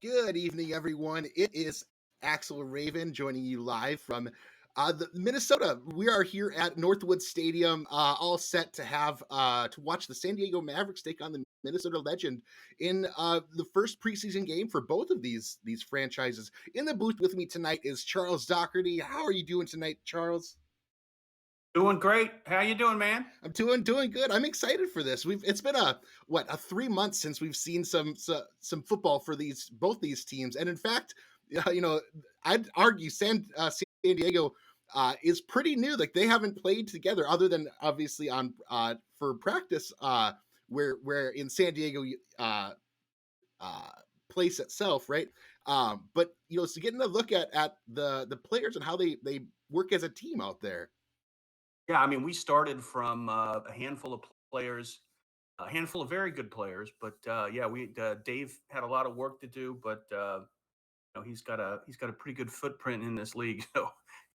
Good evening, everyone. It is Axel Raven joining you live from Minnesota. We are here at Northwood Stadium, all set to have to watch the San Diego Mavericks take on the Minnesota Legend in the first preseason game for both of these franchises. In the booth with me tonight is Charles Doherty. How are you doing tonight, Charles? Doing great. How you doing, man? I'm doing good. I'm excited for this. It's been a 3 months since we've seen some football for these both these teams, and in fact, you know, I'd argue San Diego is pretty new. Like they haven't played together other than obviously on for practice where in San Diego uh, uh, place itself, right? But so getting a look at the players and how they work as a team out there. Yeah, I mean, we started from a handful of players, a handful of very good players, but yeah, we Dave had a lot of work to do, but he's got a pretty good footprint in this league. So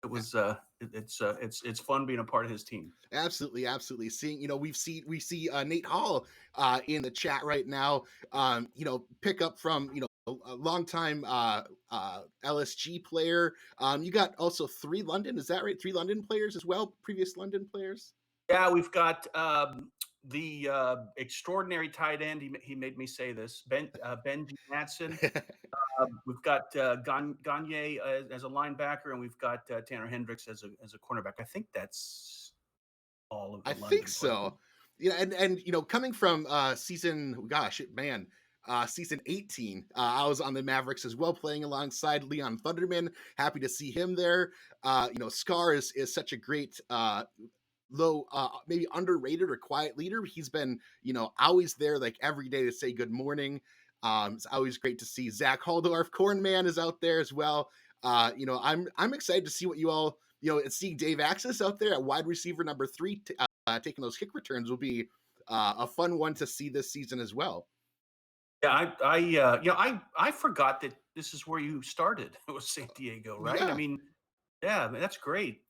it was it's fun being a part of his team. Absolutely, absolutely. Seeing, we see Nate Hall in the chat right now. Pick up from a longtime LSG player. You got also three London. Is that right? Three London players as well. Previous London players. Yeah, we've got the extraordinary tight end. He made me say this, Benji Matson. We've got Gagne as a linebacker, and we've got Tanner Hendricks as a cornerback. I think that's all of I the think London players. so. Yeah, and coming from season 18, I was on the Mavericks as well, playing alongside Leon Thunderman. Happy to see him there. Scar is such a great low, maybe underrated or quiet leader. He's been, always there like every day to say good morning. It's always great to see Zach Haldorf. Cornman is out there as well. I'm excited to see what you all, and seeing Dave Axis out there at wide receiver number 3, taking those kick returns will be a fun one to see this season as well. Yeah, I forgot that this is where you started. It was San Diego, right? I Yeah, mean, yeah, man, that's great.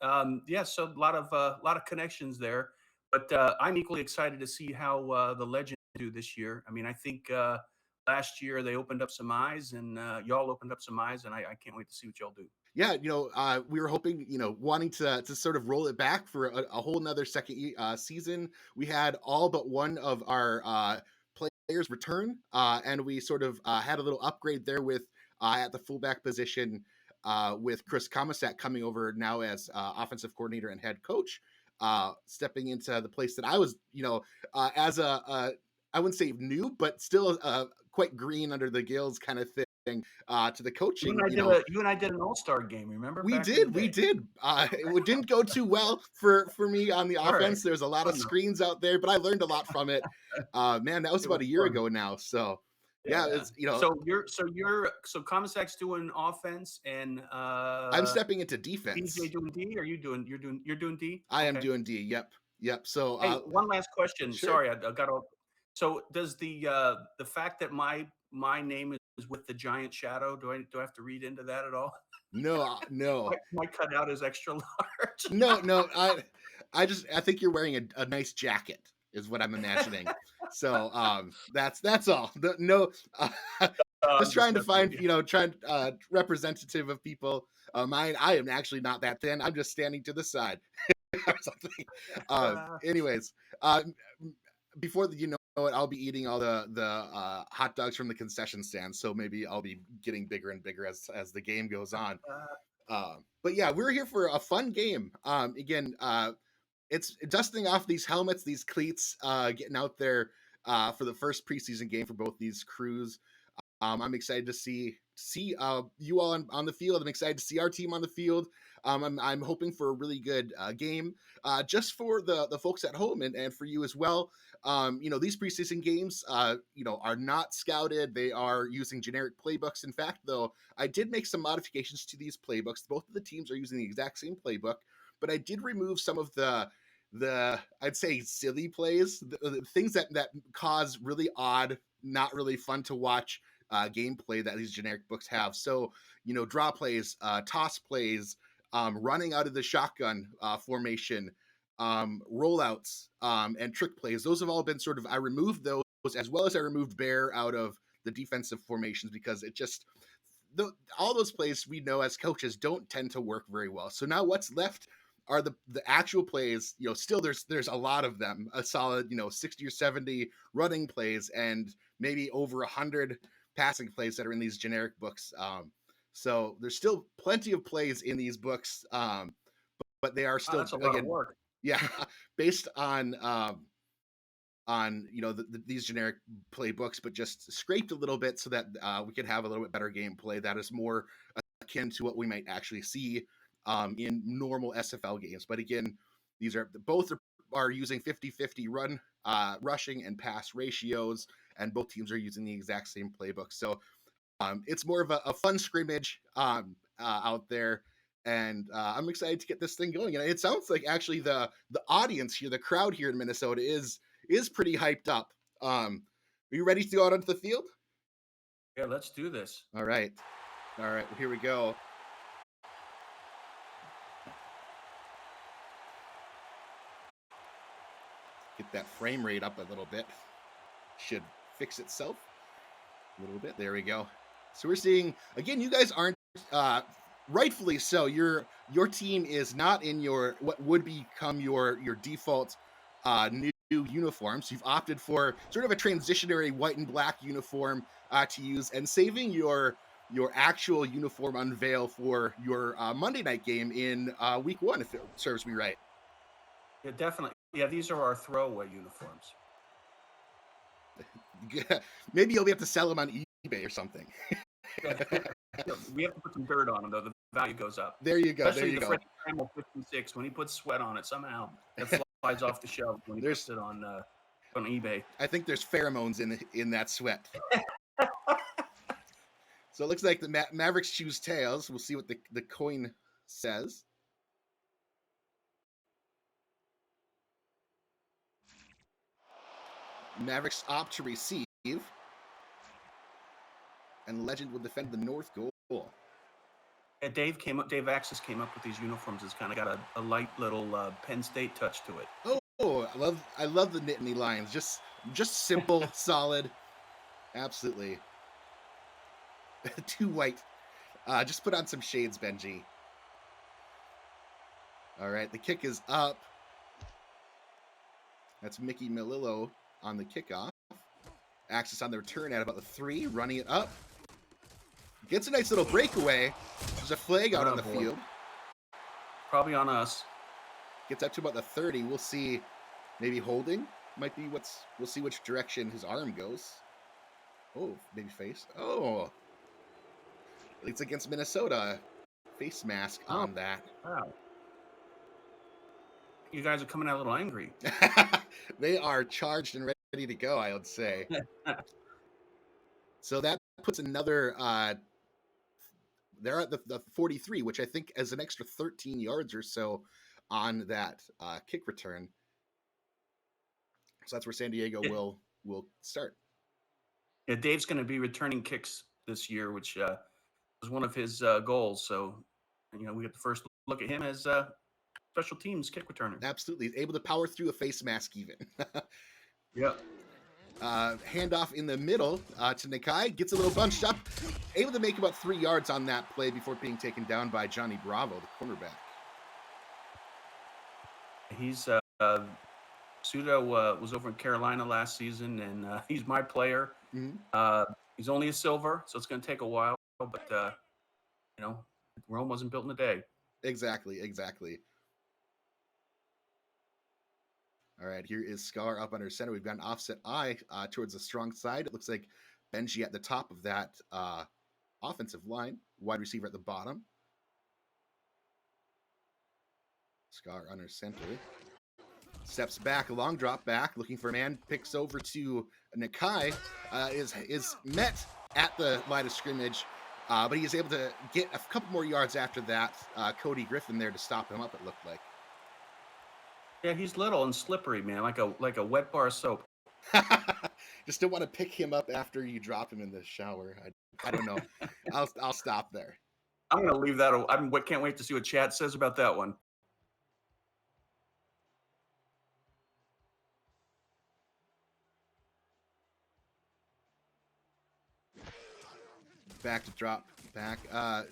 Yeah, so a lot of connections there, but I'm equally excited to see how the Legends do this year. I mean, I think last year they opened up some eyes, and y'all opened up some eyes, and I can't wait to see what y'all do. yeah. We were hoping, wanting to sort of roll it back for a whole nother second season. We had all but one of our players return, and we sort of had a little upgrade there with at the fullback position with Chris Komisak coming over now as offensive coordinator and head coach, stepping into the place that I was, as I wouldn't say new, but still quite green under the gills kind of thing to the coaching. You and I did an All-Star game. Remember We back in the did, we day? did. It didn't go too well for me on the All right. offense. There's a lot Oh of no, screens out there, but I learned a lot from it. Man, that was it about was a year fun. ago now. So yeah, Yeah. it's So Commissac's doing offense and I'm stepping into BJ defense. doing D? Are you doing you're doing D? I am Okay. doing D. Yep, yep. So Hey, one last question. sure. Sorry, I got off. So does the fact that my name is with the giant shadow, do I have to read into that at all? No, no, My cutout is extra large. no. I think you're wearing a nice jacket, is what I'm imagining. So that's all. No, I'm just just trying to messing with find, you. trying representative of people. Mine, I am actually not that thin. I'm just standing to the side or something. Uh, Anyways, before it, I'll be eating all the hot dogs from the concession stand. So maybe I'll be getting bigger and bigger as the game goes on. uh, But yeah, we're here for a fun game. Again, it's dusting off these helmets, these cleats, getting out there for the first preseason game for both these crews. I'm excited to see you all on the field. I'm excited to see our team on the field. I'm hoping for a really good game, just for the folks at home and for you as well. These preseason games, are not scouted. They are using generic playbooks. In fact, though, I did make some modifications to these playbooks. Both of the teams are using the exact same playbook, but I did remove some of the I'd say silly plays, the things that cause really odd, not really fun to watch gameplay that these generic books have. So, draw plays, toss plays, running out of the shotgun formation, rollouts, and trick plays. Those have all been sort of, I removed those as well as I removed Bear out of the defensive formations because it just all those plays we know as coaches don't tend to work very well. So now what's left are the actual plays. Still there's a lot of them, a solid 60 or 70 running plays and maybe over 100 passing plays that are in these generic books. So there's still plenty of plays in these books, but they are still that's a lot of work. Yeah, based on these generic playbooks, but just scraped a little bit so that we could have a little bit better gameplay that is more akin to what we might actually see in normal SFL games. But again, these are both are using 50-50 run rushing and pass ratios, and both teams are using the exact same playbook. So it's more of a fun scrimmage out there. And I'm excited to get this thing going. And it sounds like actually the audience here, the crowd here in Minnesota is pretty hyped up. Are you ready to go out onto the field? Yeah, let's do this. All right. Well, here we go. Get that frame rate up a little bit. Should fix itself a little bit. There we go. So we're seeing, again, you guys aren't rightfully so. Your team is not in what would become your default new uniforms. You've opted for sort of a transitionary white and black uniform to use, and saving your actual uniform unveil for your Monday night game in week 1, if it serves me right. Yeah, definitely. Yeah, these are our throwaway uniforms. Maybe you'll be able to sell them on eBay or something. We have to put some dirt on them, though. The value goes up. There you go. Especially the Freddie Trammell 56. When he puts sweat on it, somehow it flies off the shelf when he puts it on eBay. I think there's pheromones in that sweat. So it looks like the Mavericks choose tails. We'll see what the coin says. Mavericks opt to receive. And Legend will defend the north goal. Yeah, Dave Axis came up with these uniforms. It's kind of got a light little Penn State touch to it. Oh, I love the Nittany lines. Just simple, solid. Absolutely. Too white. Just put on some shades, Benji. All right, the kick is up. That's Mickey Melillo on the kickoff. Axis on the return at about the 3, running it up. Gets a nice little breakaway. There's a flag out on the field. Probably on us. Gets up to about the 30. We'll see. Maybe holding might be we'll see which direction his arm goes. Oh, maybe face. Oh. It's against Minnesota. Face mask on that. Wow. You guys are coming out a little angry. They are charged and ready to go, I would say. So that puts another they're at the 43, which I think is an extra 13 yards or so on that kick return. So that's where San Diego will start. Yeah, Dave's going to be returning kicks this year, which was one of his goals. So, we get the first look at him as special teams kick returner. Absolutely. Able to power through a face mask even. Yep. Handoff in the middle to Nakai. Gets a little bunched up. Able to make about 3 yards on that play before being taken down by Johnny Bravo, the cornerback. He's Pseudo was over in Carolina last season, and he's my player. Mm-hmm. He's only a silver, so it's going to take a while. But Rome wasn't built in a day. Exactly. All right, here is Scar up under center. We've got an offset eye towards the strong side. It looks like Benji at the top of that offensive line. Wide receiver at the bottom. Scar under center. Steps back, a long drop back, looking for a man. Picks over to Nakai. Is met at the line of scrimmage, but he is able to get a couple more yards after that. Cody Griffin there to stop him up, it looked like. Yeah, he's little and slippery, man, like a wet bar of soap. Just don't want to pick him up after you drop him in the shower. I don't know. I'll stop there. I'm going to leave that. I can't wait to see what chat says about that one. back to drop back.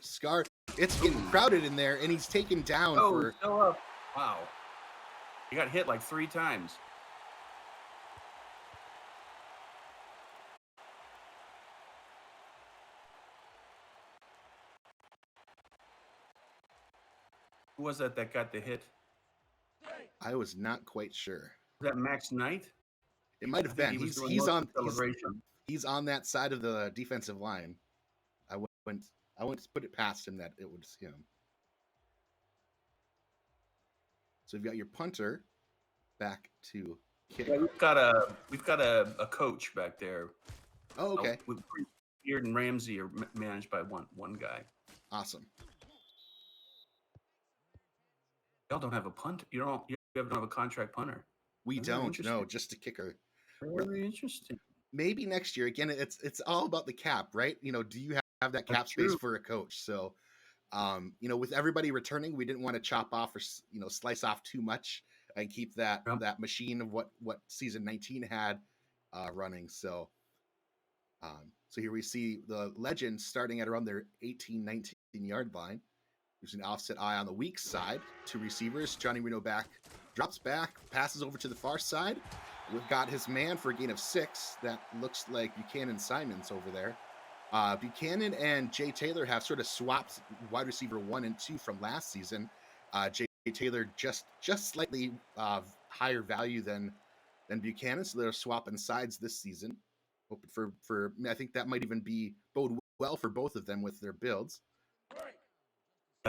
Scar, it's getting crowded in there, and he's taken down for. Still up. Wow. He got hit like 3 times. Who was that got the hit? I was not quite sure. Was that Max Knight? It might have been. He's on that side of the defensive line. I wouldn't put it past him that it was him. So you've got your punter back to kick. Yeah, we've got a coach back there. Oh, okay. Beard and Ramsey are managed by one guy. Awesome. Y'all don't have a punt. You don't have a contract punter. We don't. No, just a kicker. Very interesting. Maybe next year. Again, it's all about the cap, right? Do you have that cap space for a coach? So, with everybody returning, we didn't want to chop off or slice off too much and keep that machine of what season 19 had running. So, so here we see the Legends starting at around their 18-19 yard line. There's an offset eye on the weak side. 2 receivers. Johnny Reno drops back, passes over to the far side. We've got his man for a gain of 6. That looks like Buchanan Simons over there. Buchanan and Jay Taylor have sort of swapped wide receiver 1 and 2 from last season. Jay Taylor just slightly higher value than Buchanan, so they're swapping sides this season. Hoping for I think that might even bode well for both of them with their builds.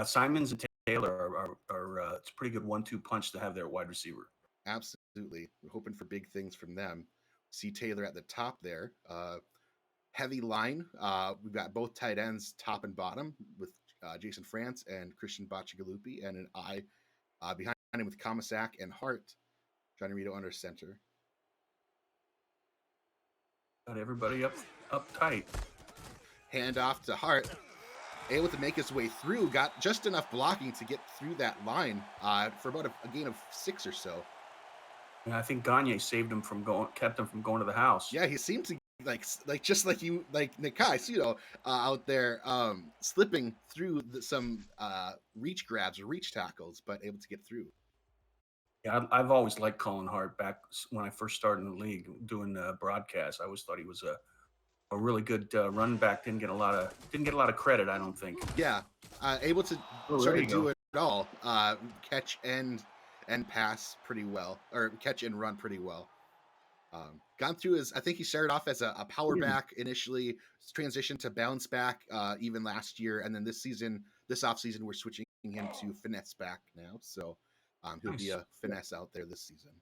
Simons and Taylor are it's a pretty good 1-2 punch to have their wide receiver. Absolutely. We're hoping for big things from them. See Taylor at the top there. Heavy line. We've got both tight ends, top and bottom, with Jason France and Christian Bacigalupi, and an eye behind him with Kamasak and Hart. Johnny Rito under center. Got everybody up tight. Hand off to Hart. Able to make his way through. Got just enough blocking to get through that line for about a gain of 6 or so. Yeah, I think Gagne saved him kept him from going to the house. Yeah, he seemed to like Nikai, out there slipping through some reach grabs or reach tackles, but able to get through. Yeah, I've always liked Colin Hart. Back when I first started in the league doing broadcasts, I always thought he was a really good running back. Didn't get a lot of credit, I don't think. Yeah, able to sort of do it all. Catch and pass pretty well, or catch and run pretty well. Gone through I think he started off as a power back initially, transitioned to bounce back even last year, and then this offseason, we're switching him to finesse back now. So he'll be a finesse out there this season.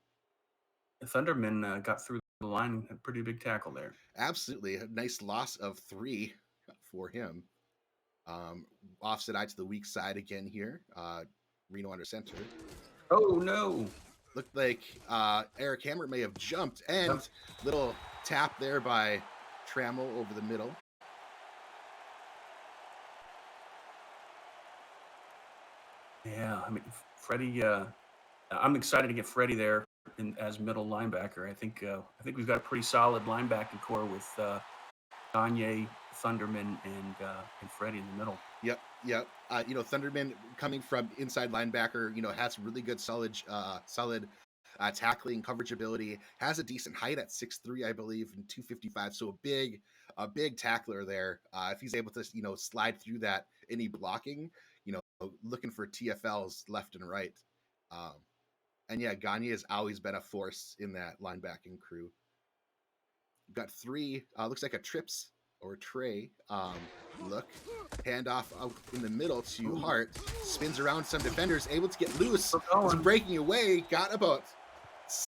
The Thunderman got through the line, a pretty big tackle there. Absolutely. A nice loss of 3 for him. Offset eye to the weak side again here. Reno under center. Oh, no. Looked like Eric Hammer may have jumped, and little tap there by Trammell over the middle. Yeah, I mean, Freddie, I'm excited to get Freddie there as middle linebacker. I think we've got a pretty solid linebacking core with Gagne, Thunderman, and Freddie in the middle. Yep. Thunderman coming from inside linebacker, has really good solid tackling coverage ability. Has a decent height at 6'3", I believe, and 255. So a big tackler there. If he's able to, slide through that, any blocking, looking for TFLs left and right. And yeah, Gagne has always been a force in that linebacking crew. Got 3, looks like a trips or tray look. Handoff out in the middle to Hart. Spins around some defenders, able to get loose. It's breaking away. Got about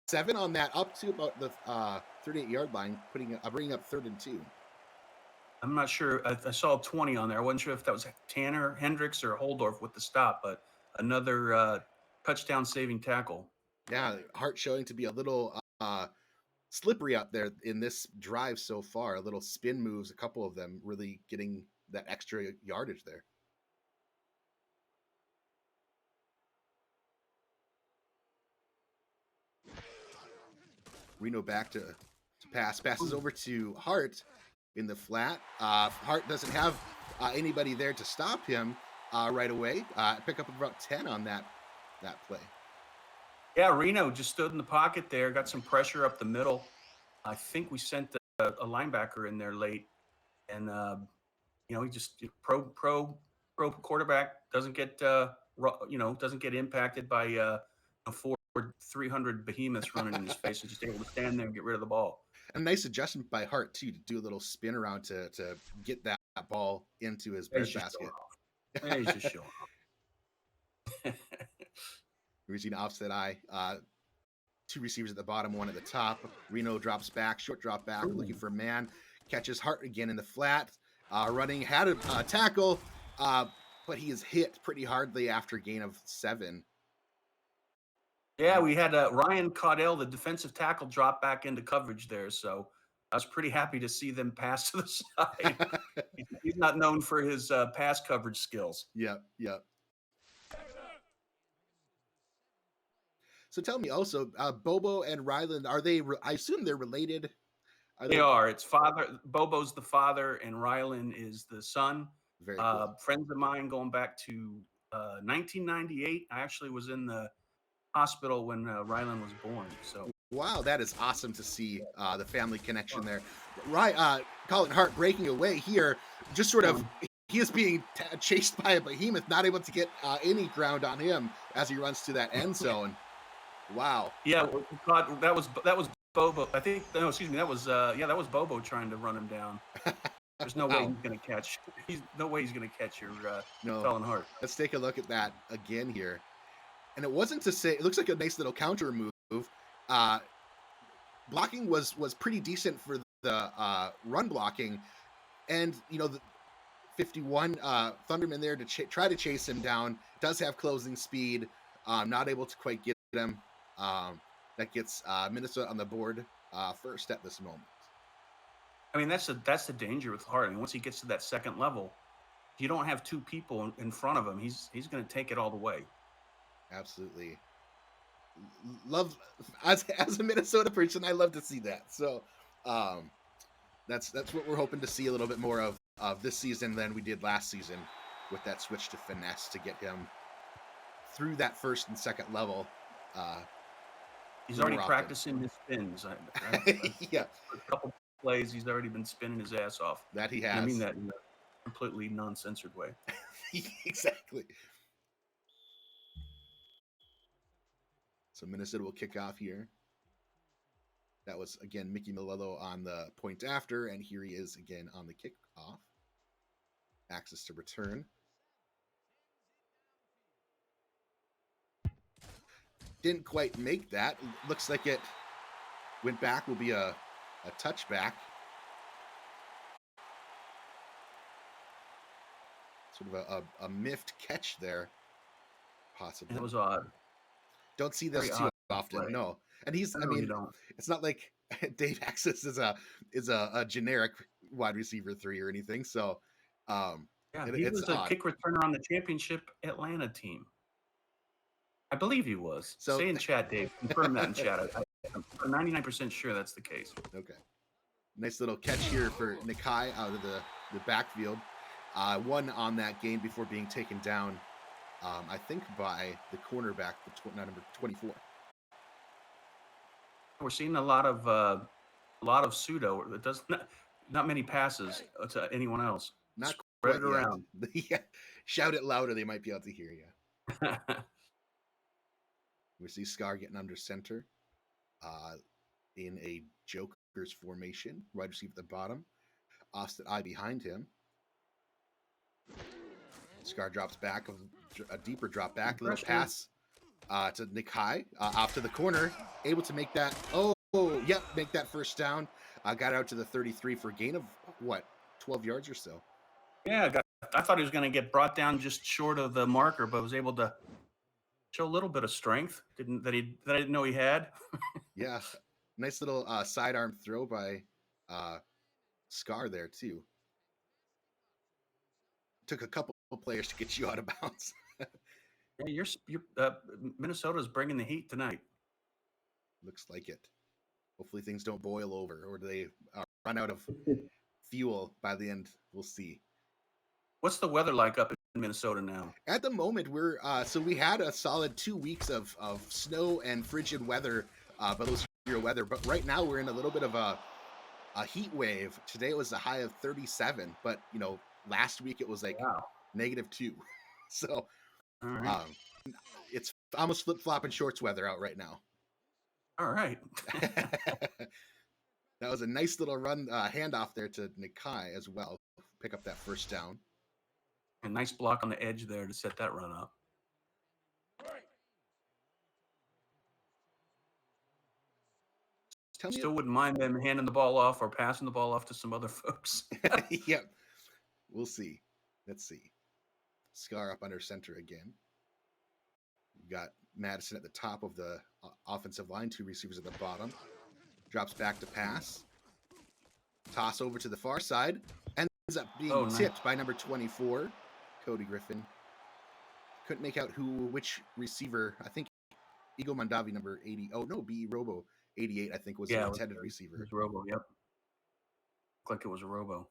7 on that, up to about the 38-yard line, bringing up 3rd and 2. I'm not sure. I saw 20 on there. I wasn't sure if that was Tanner, Hendricks, or Holdorf with the stop, but another touchdown saving tackle. Yeah, Hart showing to be a little slippery out there in this drive so far. A little spin moves, a couple of them really getting that extra yardage there. Reno back to pass. Passes over to Hart. in the flat. Hart doesn't have anybody there to stop him right away. Pick up about 10 on that play. Yeah, Reno just stood in the pocket there, got some pressure up the middle. I think we sent a linebacker in there late, and he just pro quarterback doesn't get doesn't get impacted by 300 behemoths running in his face. He's just able to stand there and get rid of the ball. A nice adjustment by Hart too, to do a little spin around to get that ball into his breadbasket. He's just showing off. We've seen offset eye. 2 receivers at the bottom, 1 at the top. Reno drops back, short drop back, looking for a man. Catches Hart again in the flat. Running, had a tackle, but he is hit pretty hardly after a gain of 7. Yeah, we had Ryan Caudell, the defensive tackle, drop back into coverage there. So I was pretty happy to see them pass to the side. He's not known for his pass coverage skills. Yep. So tell me also, Bobo and Ryland, are they? I assume they're related. They are. It's father. Bobo's the father, and Ryland is the son. Very cool. Friends of mine going back to 1998. I actually was in the hospital when Ryland was born. So wow, that is awesome to see the family connection there. Right, Colin Hart breaking away here, just sort of. He is being chased by a behemoth, not able to get any ground on him as he runs to that end zone. Wow. Yeah, that was Bobo. I think no, excuse me. That was Bobo trying to run him down. There's no way he's going to catch. No way he's going to catch your Colin Hart. Let's take a look at that again here. And it wasn't to say, it looks like a nice little counter move. Blocking was pretty decent for the run blocking, and the 51 Thunderman there to try to chase him down. Does have closing speed. Not able to quite get him. That gets Minnesota on the board first at this moment. I mean, that's the danger with Hart. I mean, once he gets to that second level, you don't have 2 people in front of him. He's going to take it all the way. Absolutely. Love as a Minnesota person, I love to see that. So that's what we're hoping to see a little bit more of this season than we did last season, with that switch to finesse to get him through that first and second level. He's already practicing his spins. Yeah, a couple plays, he's already been spinning his ass off. That he has. I mean that in a completely non-censored way. Exactly. So Minnesota will kick off here. That was, again, Mickey Milello on the point after, and here he is again on the kickoff. Access to return. Didn't quite make that. Looks like it went back. Will be a touchback. Sort of a miffed catch there, possibly. That was odd. Don't see this too often, right? No. And it's not like Dave Axis is a generic wide receiver 3 or anything. So, he was a kick returner on the championship Atlanta team. I believe he was. So, say in chat, Dave. Confirm that in chat. I'm 99% sure that's the case. Okay. Nice little catch here for Nikai out of the backfield. One on that game before being taken down, I think, by the cornerback, number 24. We're seeing a lot of pseudo. It does not many passes to anyone else. Not spread it around. Yeah. Shout it louder; they might be able to hear you. We see Scar getting under center in a Joker's formation. Wide receiver at the bottom. Austin I behind him. Scar drops back, a deeper drop back, a little pass to Nikai, off to the corner, able to make that, make that first down. Got out to the 33 for a gain of, 12 yards or so. Yeah, I thought he was going to get brought down just short of the marker, but was able to show a little bit of strength that I didn't know he had. Yeah, nice little sidearm throw by Scar there too. Took a couple of players to get you out of bounds. Yeah, Minnesota's bringing the heat tonight. Looks like it. Hopefully things don't boil over, or they run out of fuel by the end. We'll see. What's the weather like up in Minnesota now? At the moment, we're so we had a solid 2 weeks of snow and frigid weather, below zero weather. But right now we're in a little bit of a heat wave. Today it was a high of 37, but last week it was like Wow. -2. So All right. it's almost flip flopping shorts weather out right now. All right. That was a nice little run handoff there to Nikai as well. Pick up that first down. A nice block on the edge there to set that run up. Still wouldn't mind them handing the ball off or passing the ball off to some other folks. Yep. We'll see. Let's see. Scar up under center again. We've got Madison at the top of the offensive line, 2 receivers at the bottom. Drops back to pass. Toss over to the far side. Ends up being tipped by number 24, Cody Griffin. Couldn't make out which receiver. I think Ego Mandavi, number 80. Oh, no, B. Robo, 88, I think, was the intended receiver. It was Robo, yep. Looked like it was a Robo.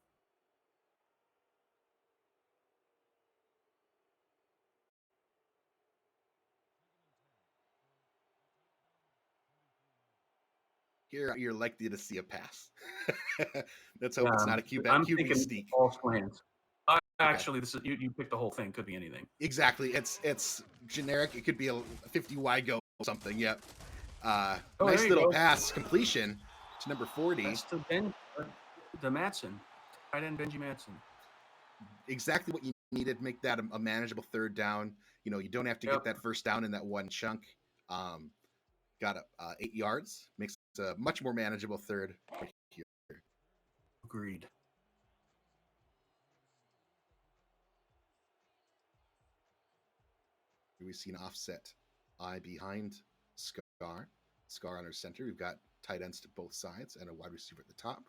Here, you're likely to see a pass. Let's hope it's not a QB sneak. All slants. Actually, this is you picked the whole thing. Could be anything. Exactly. It's generic. It could be a 50 wide go or something. Yep. Nice little pass completion to number 40. That's to the Matson. Tight end Benji Matson. Exactly what you needed. Make that a manageable third down. You don't have to get that first down in that one chunk. Got 8 yards. Makes it a much more manageable third right here. Agreed. We see an offset eye behind Scar. Scar under center. We've got tight ends to both sides and a wide receiver at the top.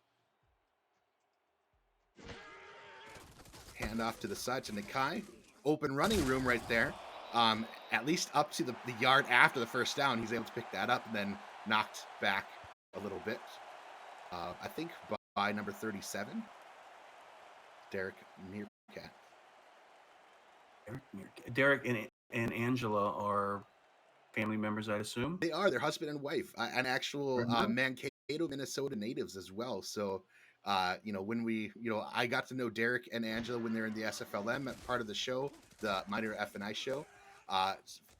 Hand off to the side to Nikai. Open running room right there. At least up to the yard after the first down. He's able to pick that up and then knocked back a little bit. I think by number 37, Derek Meerkat. Derek and Angela are family members, I assume? They are. They're husband and wife. An actual Mankato, Minnesota natives as well. So, when I got to know Derek and Angela when they're in the SFLM part of the show, the Minor F&I show.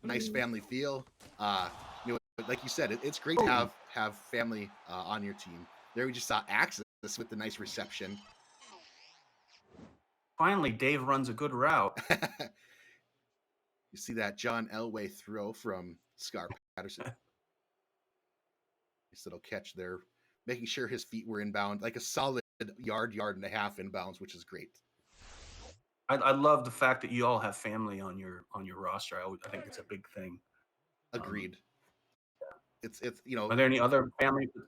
Nice family feel. Like you said, it's great to have family on your team. There we just saw Axis with the nice reception. Finally, Dave runs a good route. You see that John Elway throw from Scar Patterson. Nice little catch there, making sure his feet were inbound, like a solid yard and a half inbounds, which is great. I love the fact that you all have family on your roster. I think it's a big thing. Agreed. It's Are there any other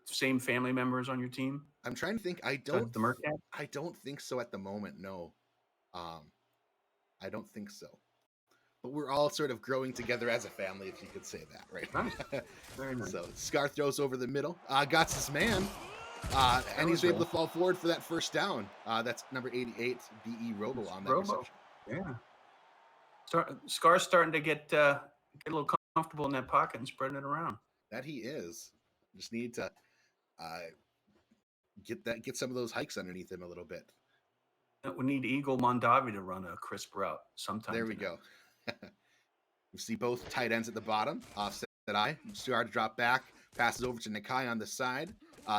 same family members on your team? I'm trying to think. I don't think so at the moment. No, I don't think so. But we're all sort of growing together as a family, if you could say that, right? Nice. Very nice. So Scar throws over the middle. Got his man. And he's able to fall forward for that first down. That's number 88, B.E. Robo on that reception. Yeah. Scar's starting to get a little comfortable in that pocket and spreading it around. That he is. Just need to get some of those hikes underneath him a little bit. We need Eagle Mondavi to run a crisp route sometime. There we go. We see both tight ends at the bottom. Offset eye. Start to drop back. Passes over to Nikai on the side.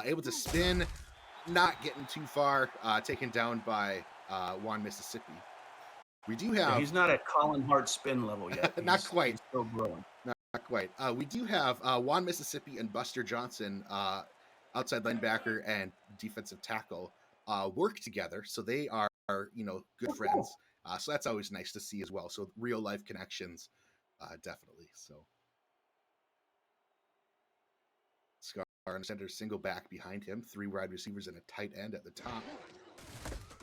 Able to spin. Not getting too far. Taken down by Juan, Mississippi. We do have... he's not at Colin Hart spin level yet. Not quite. He's still growing. Not quite. We do have Juan, Mississippi and Buster Johnson, outside linebacker and defensive tackle, work together. So they are good friends. So that's always nice to see as well. So real life connections, definitely. So Scar and center, single back behind him, 3 wide receivers and a tight end at the top.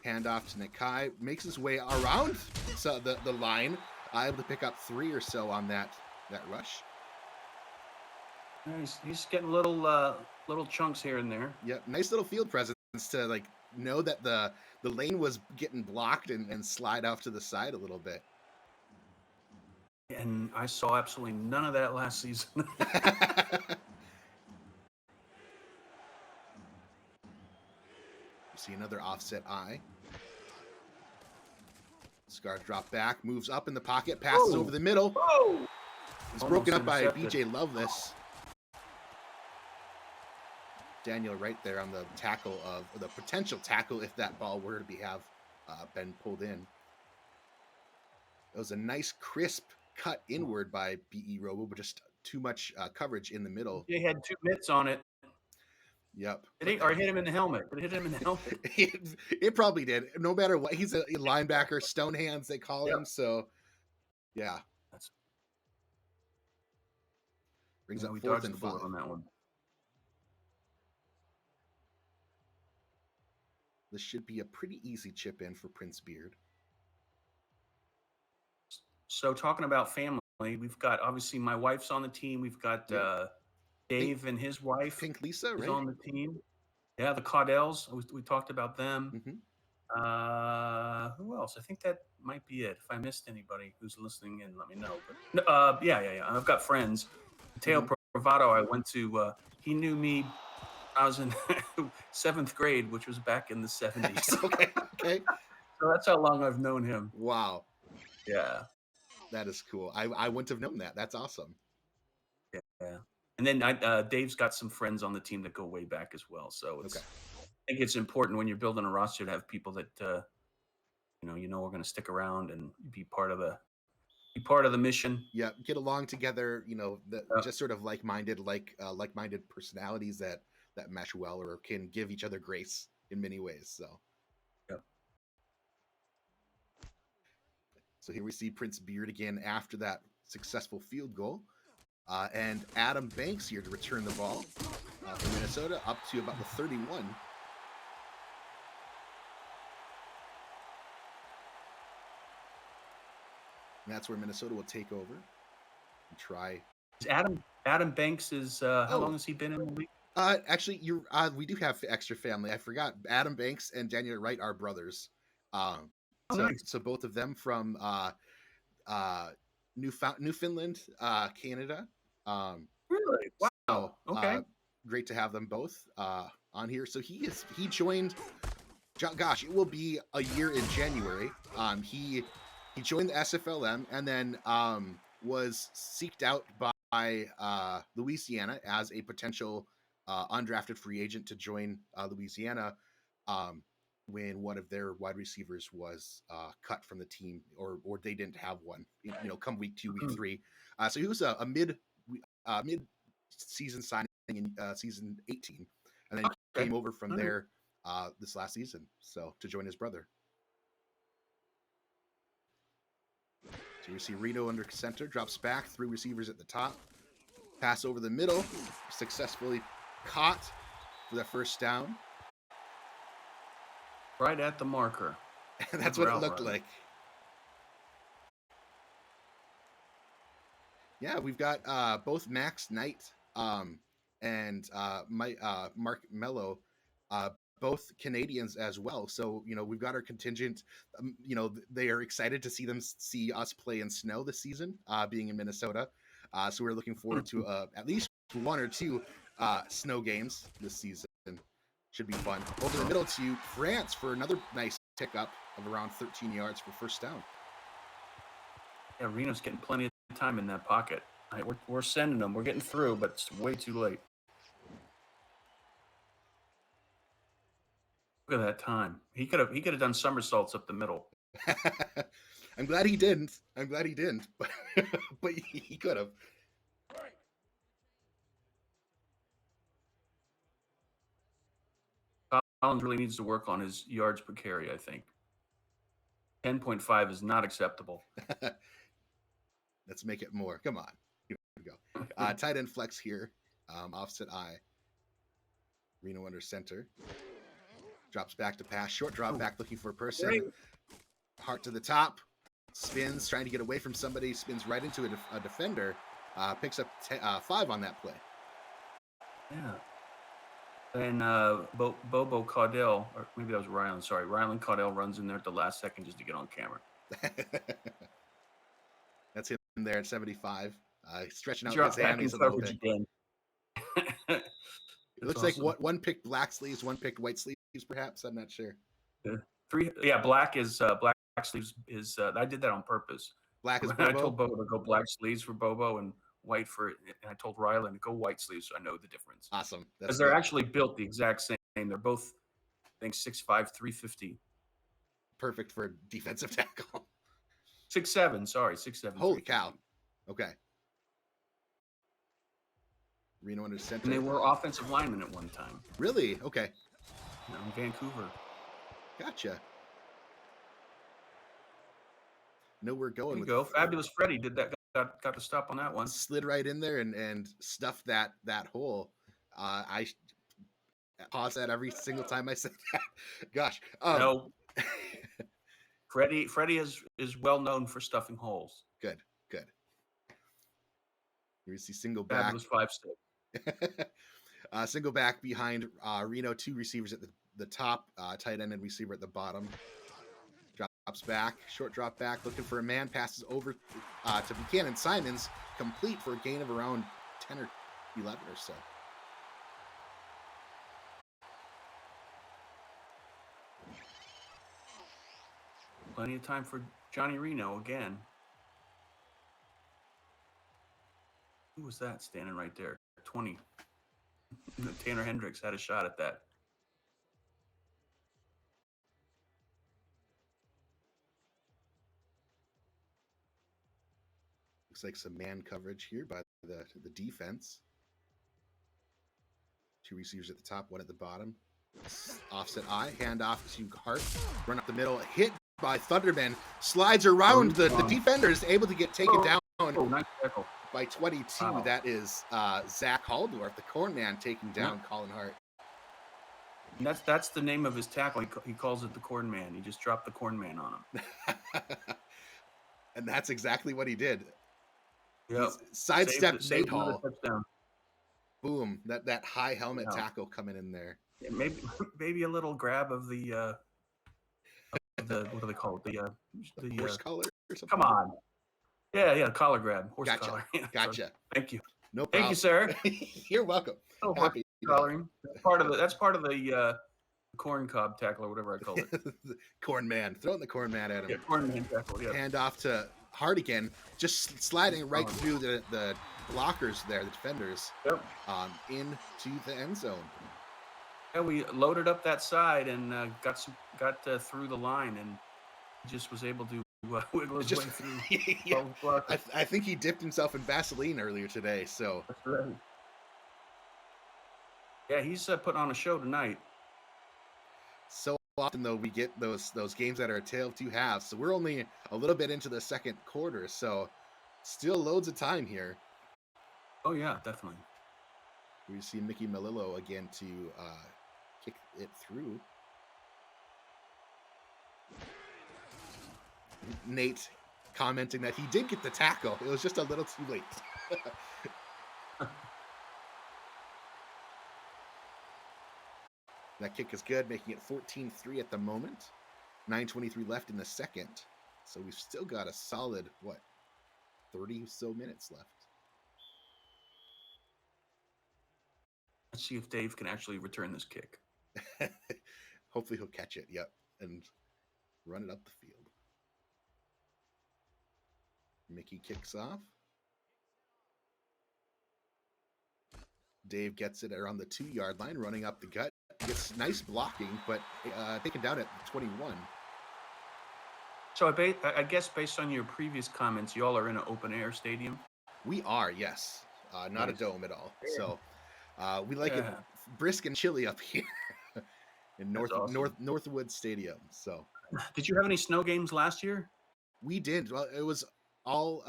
Handoff to Nikai, makes his way around the line, able to pick up 3 or so on that rush. He's getting little chunks here and there. Yeah, nice little field presence to know that the lane was getting blocked and slide off to the side a little bit. And I saw absolutely none of that last season. See another offset eye. Scar drop back, moves up in the pocket, passes over the middle. Whoa! It's broken up by BJ Loveless. Daniel right there on the tackle of the potential tackle if that ball were to have been pulled in. It was a nice crisp cut inward by BE Robo, but just too much coverage in the middle. They had 2 mitts on it. Yep. Or hit him in the helmet. But it hit him in the helmet. It probably did. No matter what, he's a linebacker, stone hands they call him. So, yeah. Brings up 4th and 5 on that one. This should be a pretty easy chip in for Prince Beard. So talking about family, we've got obviously my wife's on the team. We've got Dave and his wife. Pink Lisa, right? On the team. Yeah, the Caudells. We talked about them. Who else? I think that might be it. If I missed anybody who's listening in, let me know. But yeah. I've got friends. Mateo Provato, I went to. He knew me. I was in 7th grade, which was back in the 70s. Okay. So that's how long I've known him. Wow. Yeah. That is cool. I wouldn't have known that. That's awesome. Yeah. And then Dave's got some friends on the team that go way back as well. So it's, I think it's important when you're building a roster to have people that are going to stick around and be part of the mission. Yeah, get along together. Just sort of like-minded personalities that mesh well or can give each other grace in many ways. So. So here we see Prince Beard again after that successful field goal. And Adam Banks here to return the ball for Minnesota up to about the 31. And that's where Minnesota will take over and try. Adam Banks is how long has he been in the league? Actually, we do have extra family. I forgot. Adam Banks and Daniel Wright are brothers. So both of them from Newfoundland, Canada. Really? Wow. So, okay. Great to have them both on here. So he joined. Gosh, it will be a year in January. He joined the SFLM and then was seeked out by Louisiana as a potential undrafted free agent to join Louisiana. When one of their wide receivers was cut from the team, or they didn't have one, come week 2, week 3. So he was a mid-season signing in season 18, and then came over from there this last season, so to join his brother. So you see Reno under center, drops back, 3 receivers at the top, pass over the middle, successfully caught for the first down. Right at the marker. That's what it looked like. Yeah, we've got both Max Knight and Mark Mello, both Canadians as well. So, we've got our contingent. They are excited to see us play in snow this season, being in Minnesota. So we're looking forward to at least 1 or 2 snow games this season. Should be fun. Over the middle to France for another nice tick up of around 13 yards for first down. Yeah, Reno's getting plenty of time in that pocket. We're sending them. We're getting through, but it's way too late. Look at that time. He could have done somersaults up the middle. I'm glad he didn't. But he could have. Collins really needs to work on his yards per carry, I think. 10.5 is not acceptable. Let's make it more. Come on. Here we go. Tight end flex here. Offset eye. Reno under center. Drops back to pass. Short drop back looking for a person. Heart to the top. Spins, trying to get away from somebody. Spins right into a defender. Picks up 5 on that play. Yeah. And Bobo Caudell, or maybe that was Rylan. Sorry, Rylan Caudell runs in there at the last second just to get on camera. That's him there at 75, stretching out Drop his back in hammies a little coverage bit. again. It looks awesome. like one picked black sleeves, one picked white sleeves, perhaps. I'm not sure. Black sleeves is. I did that on purpose. Black is I Bobo. told Bobo to go black sleeves for Bobo and white for, and I told Rylan to go white sleeves so I know the difference. Awesome. Because they're actually built the exact same. They're both, I think, 6'5", 350. Perfect for defensive tackle. 6'7", sorry, 6'7". Holy cow. Okay. Reno under center. And they were offensive linemen at one time. Really? Okay. In Vancouver. Gotcha. Know we're going. There you go. Fabulous Freddy did that. Got the stop on that one. Slid right in there and stuffed that hole. I pause that every single time I said that. Gosh. No. Freddie is well known for stuffing holes. Good. You see single back. Fabulous 5'6". Single back behind Reno, 2 receivers at the top, tight end and receiver at the bottom. Drops back, short drop back, looking for a man, passes over to Buchanan. Simons, complete for a gain of around 10 or 11 or so. Plenty of time for Johnny Reno again. Who was that standing right there? 20. Tanner Hendricks had a shot at that. Looks like some man coverage here by the defense. 2 receivers at the top, 1 at the bottom. Offset eye, handoff to Hart. Run up the middle, hit by Thunderman. Slides around the defenders, able to get taken down. Nice tackle. By 22, wow. That is Zach Haldorf, the corn man, taking down Colin Hart. And that's the name of his tackle. He calls it the corn man. He just dropped the corn man on him. And that's exactly what he did. Yep. Sidestepped Nate Hall. Boom! That high helmet tackle coming in there. Yeah, maybe a little grab of the what do they call it? The horse collar or something. Come on. Yeah, collar grab, horse collar. Gotcha. Thank you. No problem. Thank you, sir. You're welcome. Oh, happy collaring. That's part of the corn cob tackle or whatever I call it. The corn man. Throwing the corn man at him. Yeah, corn man tackle. Yeah. Hand off to Hart again, just sliding right through the blockers there, the defenders. Yep. Into the end zone. Yeah, we loaded up that side and got through the line and just was able to wiggle his way through. Yeah. I think he dipped himself in Vaseline earlier today. So that's right. Yeah, he's putting on a show tonight. So often though, we get those games that are a tale of 2 halves. So we're only a little bit into the second quarter. So still loads of time here. Oh yeah, definitely. We see Mickey Melillo again to kick it through. Nate commenting that he did get the tackle. It was just a little too late. That kick is good, making it 14-3 at the moment. 9:23 left in the second. So we've still got a solid, 30 so minutes left. Let's see if Dave can actually return this kick. Hopefully he'll catch it, yep, and run it up the field. Mickey kicks off. Dave gets it around the 2-yard line, running up the gut. Gets nice blocking, but taken down at 21. So I guess based on your previous comments, you all are in an open-air stadium? We are, yes. Not a dome at all. So we like it brisk and chilly up here in Northwood Stadium. So, did you have any snow games last year? We did. Well, it was all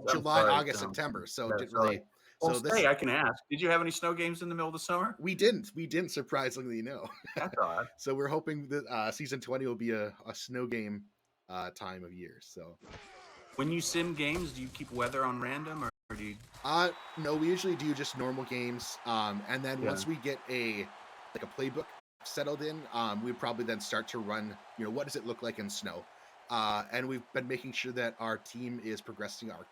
July, August, September. So it didn't really. Well, I can ask. Did you have any snow games in the middle of the summer? We didn't. Surprisingly, no. That's odd. So we're hoping that season 20 will be a snow game time of year. So when you sim games, do you keep weather on random, or do you? No, we usually do just normal games. And then Yeah. once we get a playbook settled in, we probably then start to run, what does it look like in snow? And we've been making sure that our team is progressing our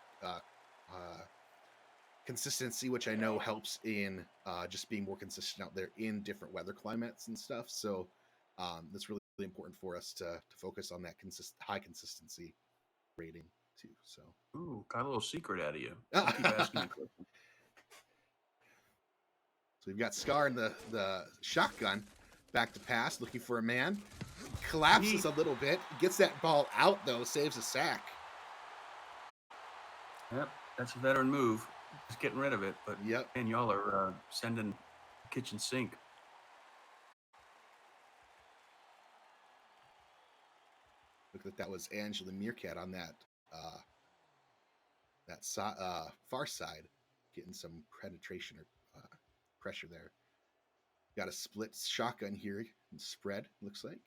consistency, which I know helps in just being more consistent out there in different weather climates and stuff. So that's really, really important for us to focus on that high consistency rating too. So Ooh, got a little secret out of you. I'll keep asking you questions. So we've got Scar in the shotgun, back to pass, looking for a man. Collapses a little bit, gets that ball out though, saves a sack. Yep, that's a veteran move. Just getting rid of it, but yep. And y'all are sending kitchen sink. Look like that was Angela Meerkat on that far side, getting some penetration or pressure there. Got a split shotgun here and spread, looks like.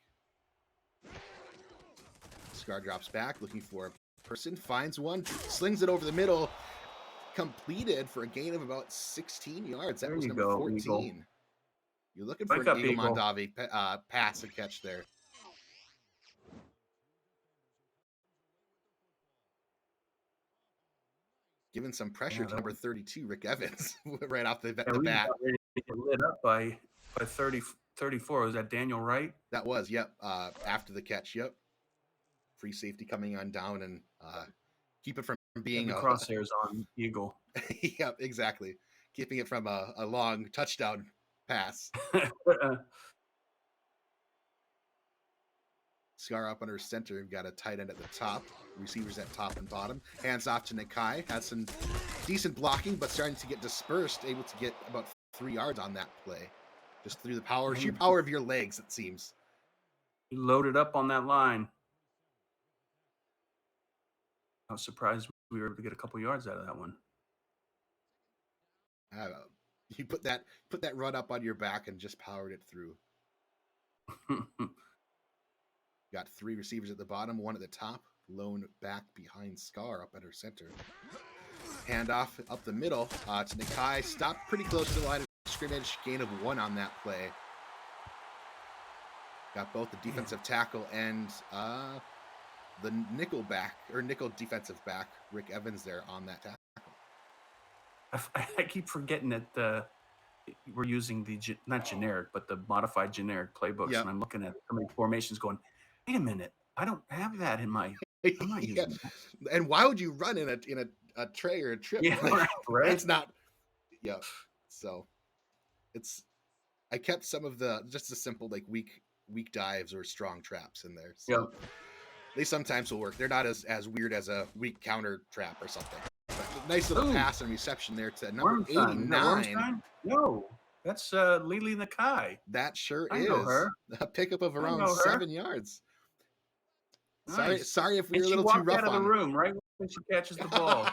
Scar drops back, looking for a person, finds one, slings it over the middle, completed for a gain of about 16 yards. That was number 14. Eagle. You're looking for an Eagle Mondavi pass and catch there. Giving some pressure to number 32, Rick Evans, right off the bat. Got ready to get lit up by 34. Was that Daniel Wright? That was, yep. After the catch, yep. Free safety coming on down and keep it from being the crosshairs on Eagle. Yep, exactly. Keeping it from a long touchdown pass. Scar up under center. We've got a tight end at the top. Receivers at top and bottom. Hands off to Nakai. Has some decent blocking, but starting to get dispersed. Able to get about 3 yards on that play. Just through the sheer power of your legs, it seems. You loaded up on that line. I was surprised we were able to get a couple yards out of that one. You put that run up on your back and just powered it through. Got 3 receivers at the bottom, 1 at the top. Lone back behind Scar up at her center. Handoff up the middle to Nakai. Stopped pretty close to the line of scrimmage. Gain of 1 on that play. Got both the defensive tackle and the nickel defensive back, Rick Evans, there on that tackle. I keep forgetting that we're using the not generic, but the modified generic playbooks, and I'm looking at so many formations, going, "Wait a minute, I don't have that in my." I'm not using that. And why would you run in a tray or a trip? Yeah, right. It's not. Yeah. So, I kept some of just the simple weak dives or strong traps in there. So they sometimes will work. They're not as weird as a weak counter trap or something. Nice little pass and reception there to number 89. No, that's Lily Nakai. That sure I is. know her. A pickup of around 7 yards. Nice. Sorry if we were a little too rough out of the room right when she catches the ball.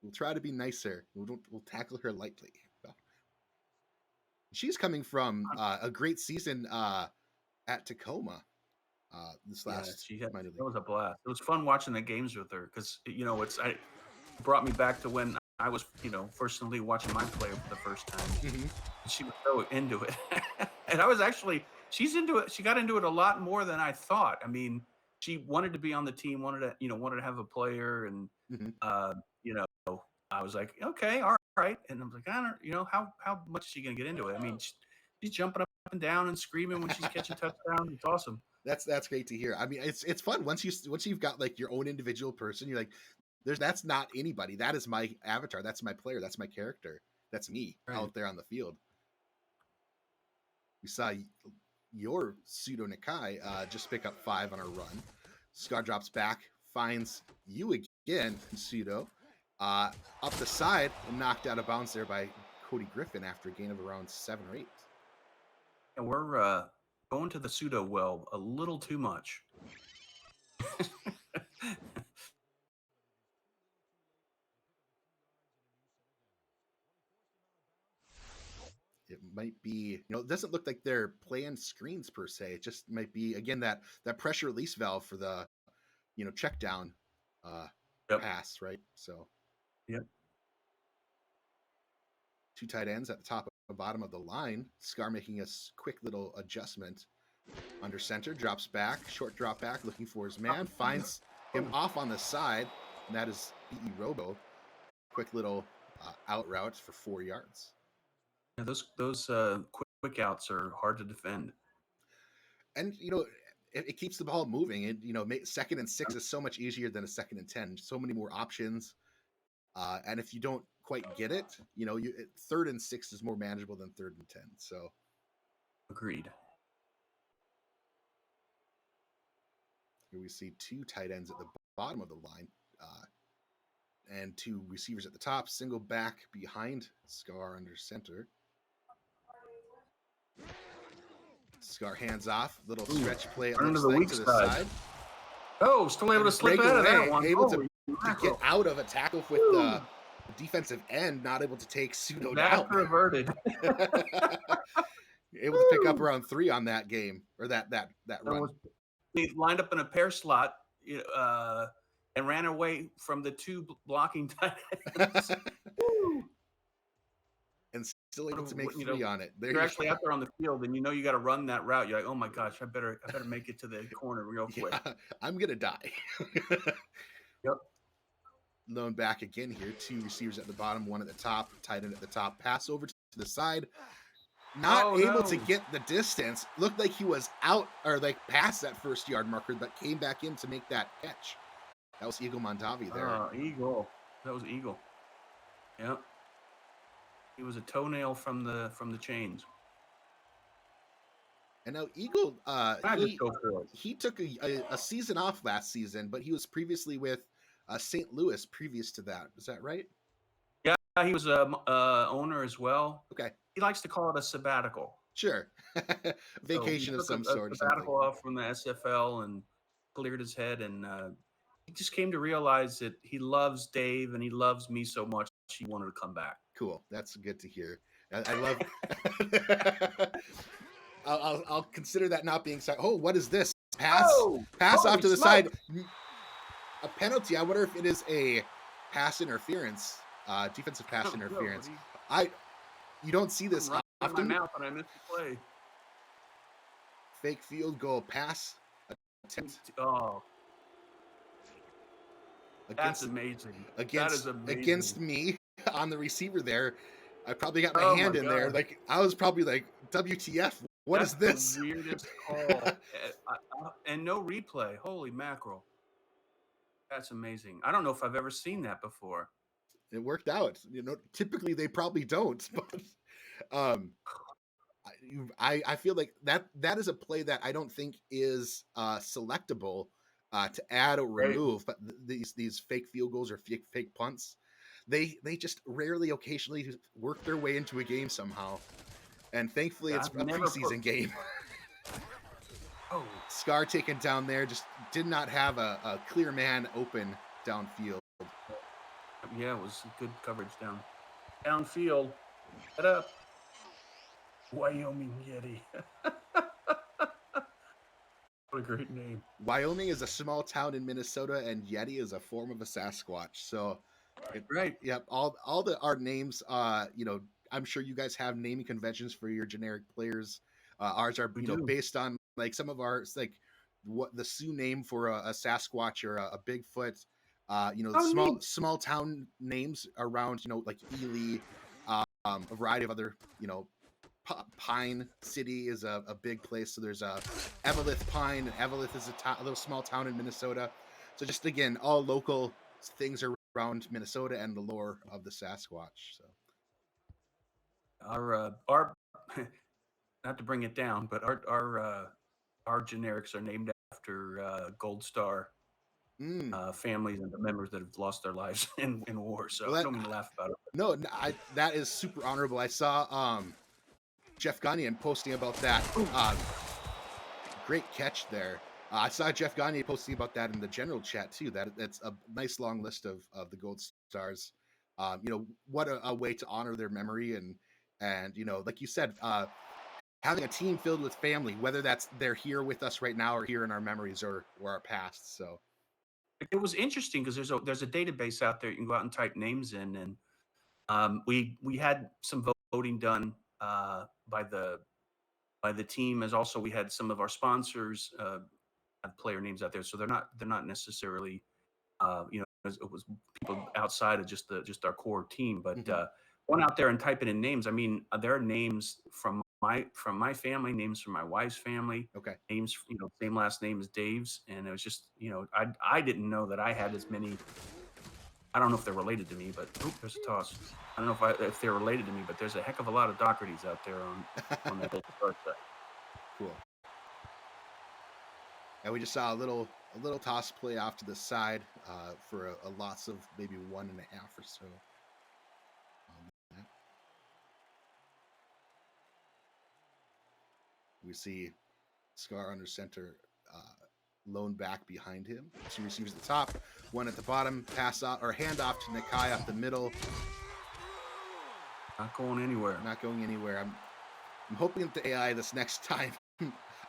We'll try to be nicer. We'll tackle her lightly. She's coming from a great season at Tacoma. This last it was a blast. It was fun watching the games with her because it brought me back to when I was first in the league watching my play for the first time. Mm-hmm. She was so into it, and I was actually she's into it. She got into it a lot more than I thought. I mean, she wanted to be on the team, wanted to have a player, and I was like, okay, all right, and I'm like, I don't, how much is she gonna get into it? I mean, she's jumping up and down and screaming when she's catching touchdowns. It's awesome. That's great to hear. I mean, it's fun once you've got your own individual person. You're like, that's not anybody. That is my avatar. That's my player. That's my character. That's me out there on the field. We saw your pseudo Nakai just pick up 5 on a run. Scar drops back, finds you again, pseudo, up the side and knocked out of bounds there by Cody Griffin after a gain of around 7 or 8. And we're going to the pseudo well a little too much. It might be, it doesn't look like they're planned screens per se. It just might be, again, that pressure release valve for the, check down. pass, right? So Yep. 2 tight ends at the top and bottom of the line. Scar making a quick little adjustment under center, drops back, short drop back, looking for his man, finds him off on the side, and that is E.E. Robo. Quick little out route for 4 yards. Yeah, those quick outs are hard to defend. And, it keeps the ball moving. And, 2nd and 6 is so much easier than a 2nd and 10. So many more options. And if you don't quite get it, 3rd and 6 is more manageable than 3rd and 10. So agreed. Here we see 2 tight ends at the bottom of the line, and 2 receivers at the top. Single back behind Scar under center. Scar hands off. Little stretch play. It looks like to the side. Oh, still able to slip out of that one. Able to get out of a tackle with the defensive end, not able to take pseudo down. Reverted. Able to pick up around 3 on that game, or that run. He lined up in a pair slot and ran away from the 2 blocking tight ends. And still able to make 3 on it. You're actually out there on the field, and you got to run that route. You're like, oh my gosh, I better make it to the corner real quick. Yeah, I'm gonna die. Yep. Lone back again here. 2 receivers at the bottom, 1 at the top, tight end at the top. Pass over to the side. Not able to get the distance. Looked like he was out or like past that 1st yard marker, but came back in to make that catch. That was Eagle Mondavi there. Eagle. That was Eagle. Yep. He was a toenail from the chains. And now Eagle, he took a season off last season, but he was previously with St. Louis previous to that. Is that right? Yeah, he was a owner as well. Okay. He likes to call it a sabbatical. Sure. Vacation of some sort. Sabbatical off from the SFL and cleared his head, and he just came to realize that he loves Dave and he loves me so much he wanted to come back. Cool. That's good to hear. I love. I'll consider that not being sorry. Oh, what is this? Pass off to the side. A penalty. I wonder if it is a pass interference, defensive pass interference. You don't see this often. My mouth and I missed the play. Fake field goal pass attempt. Oh, that's amazing. That is amazing. Against me on the receiver there. I probably got my hand in there. Like I was probably like, WTF? What That's is this? The weirdest call. And no replay. Holy mackerel. That's amazing. I don't know if I've ever seen that before. It worked out. Typically they probably don't, but I feel like that is a play that I don't think is selectable to add or remove. But these fake field goals or fake punts, they just rarely, occasionally work their way into a game somehow. And thankfully, it's a preseason game. Scar taken down there, just did not have a clear man open downfield. Yeah, it was good coverage downfield. Head up. Wyoming Yeti. What a great name. Wyoming is a small town in Minnesota, and Yeti is a form of a Sasquatch. So, right. Yep. Our names, I'm sure you guys have naming conventions for your generic players. Ours are, based on like some of ours, like what the Sioux name for a Sasquatch or a Bigfoot. Small town names around, like Ely, a variety of other, Pine City is a big place. So there's Eveleth Pine, and Eveleth is a little small town in Minnesota. So just again, all local things around Minnesota and the lore of the Sasquatch. So our not to bring it down, but our generics are named after Gold Star families and the members that have lost their lives in war. So I don't mean to laugh about it. No, that is super honorable. I saw Jeff Gagne posting about that. Great catch there. I saw Jeff Gagne posting about that in the general chat too. That's a nice long list of the Gold Stars. What a way to honor their memory and like you said, having a team filled with family, whether that's they're here with us right now or here in our memories or our past. So It was interesting because there's a database out there you can go out and type names in, and we had some voting done by the team, as also we had some of our sponsors have player names out there, so they're not necessarily it was people outside of just our core team, but going out there and typing in names. I mean, there are names from my family, names from my wife's family, Okay. names same last name as Dave's, and it was just I didn't know that I had as many. I don't know if they're related to me, but there's a toss. I don't know if they're related to me, but there's a heck of a lot of Dohertys out there on that whole start set. Cool. And we just saw a little toss play off to the side for a loss of maybe 1.5 or so. We see Scar under center, lone back behind him. 2 receivers at the top, 1 at the bottom. Pass out or hand off to Nakai up the middle. Not going anywhere. Not going anywhere. I'm hoping that the AI this next time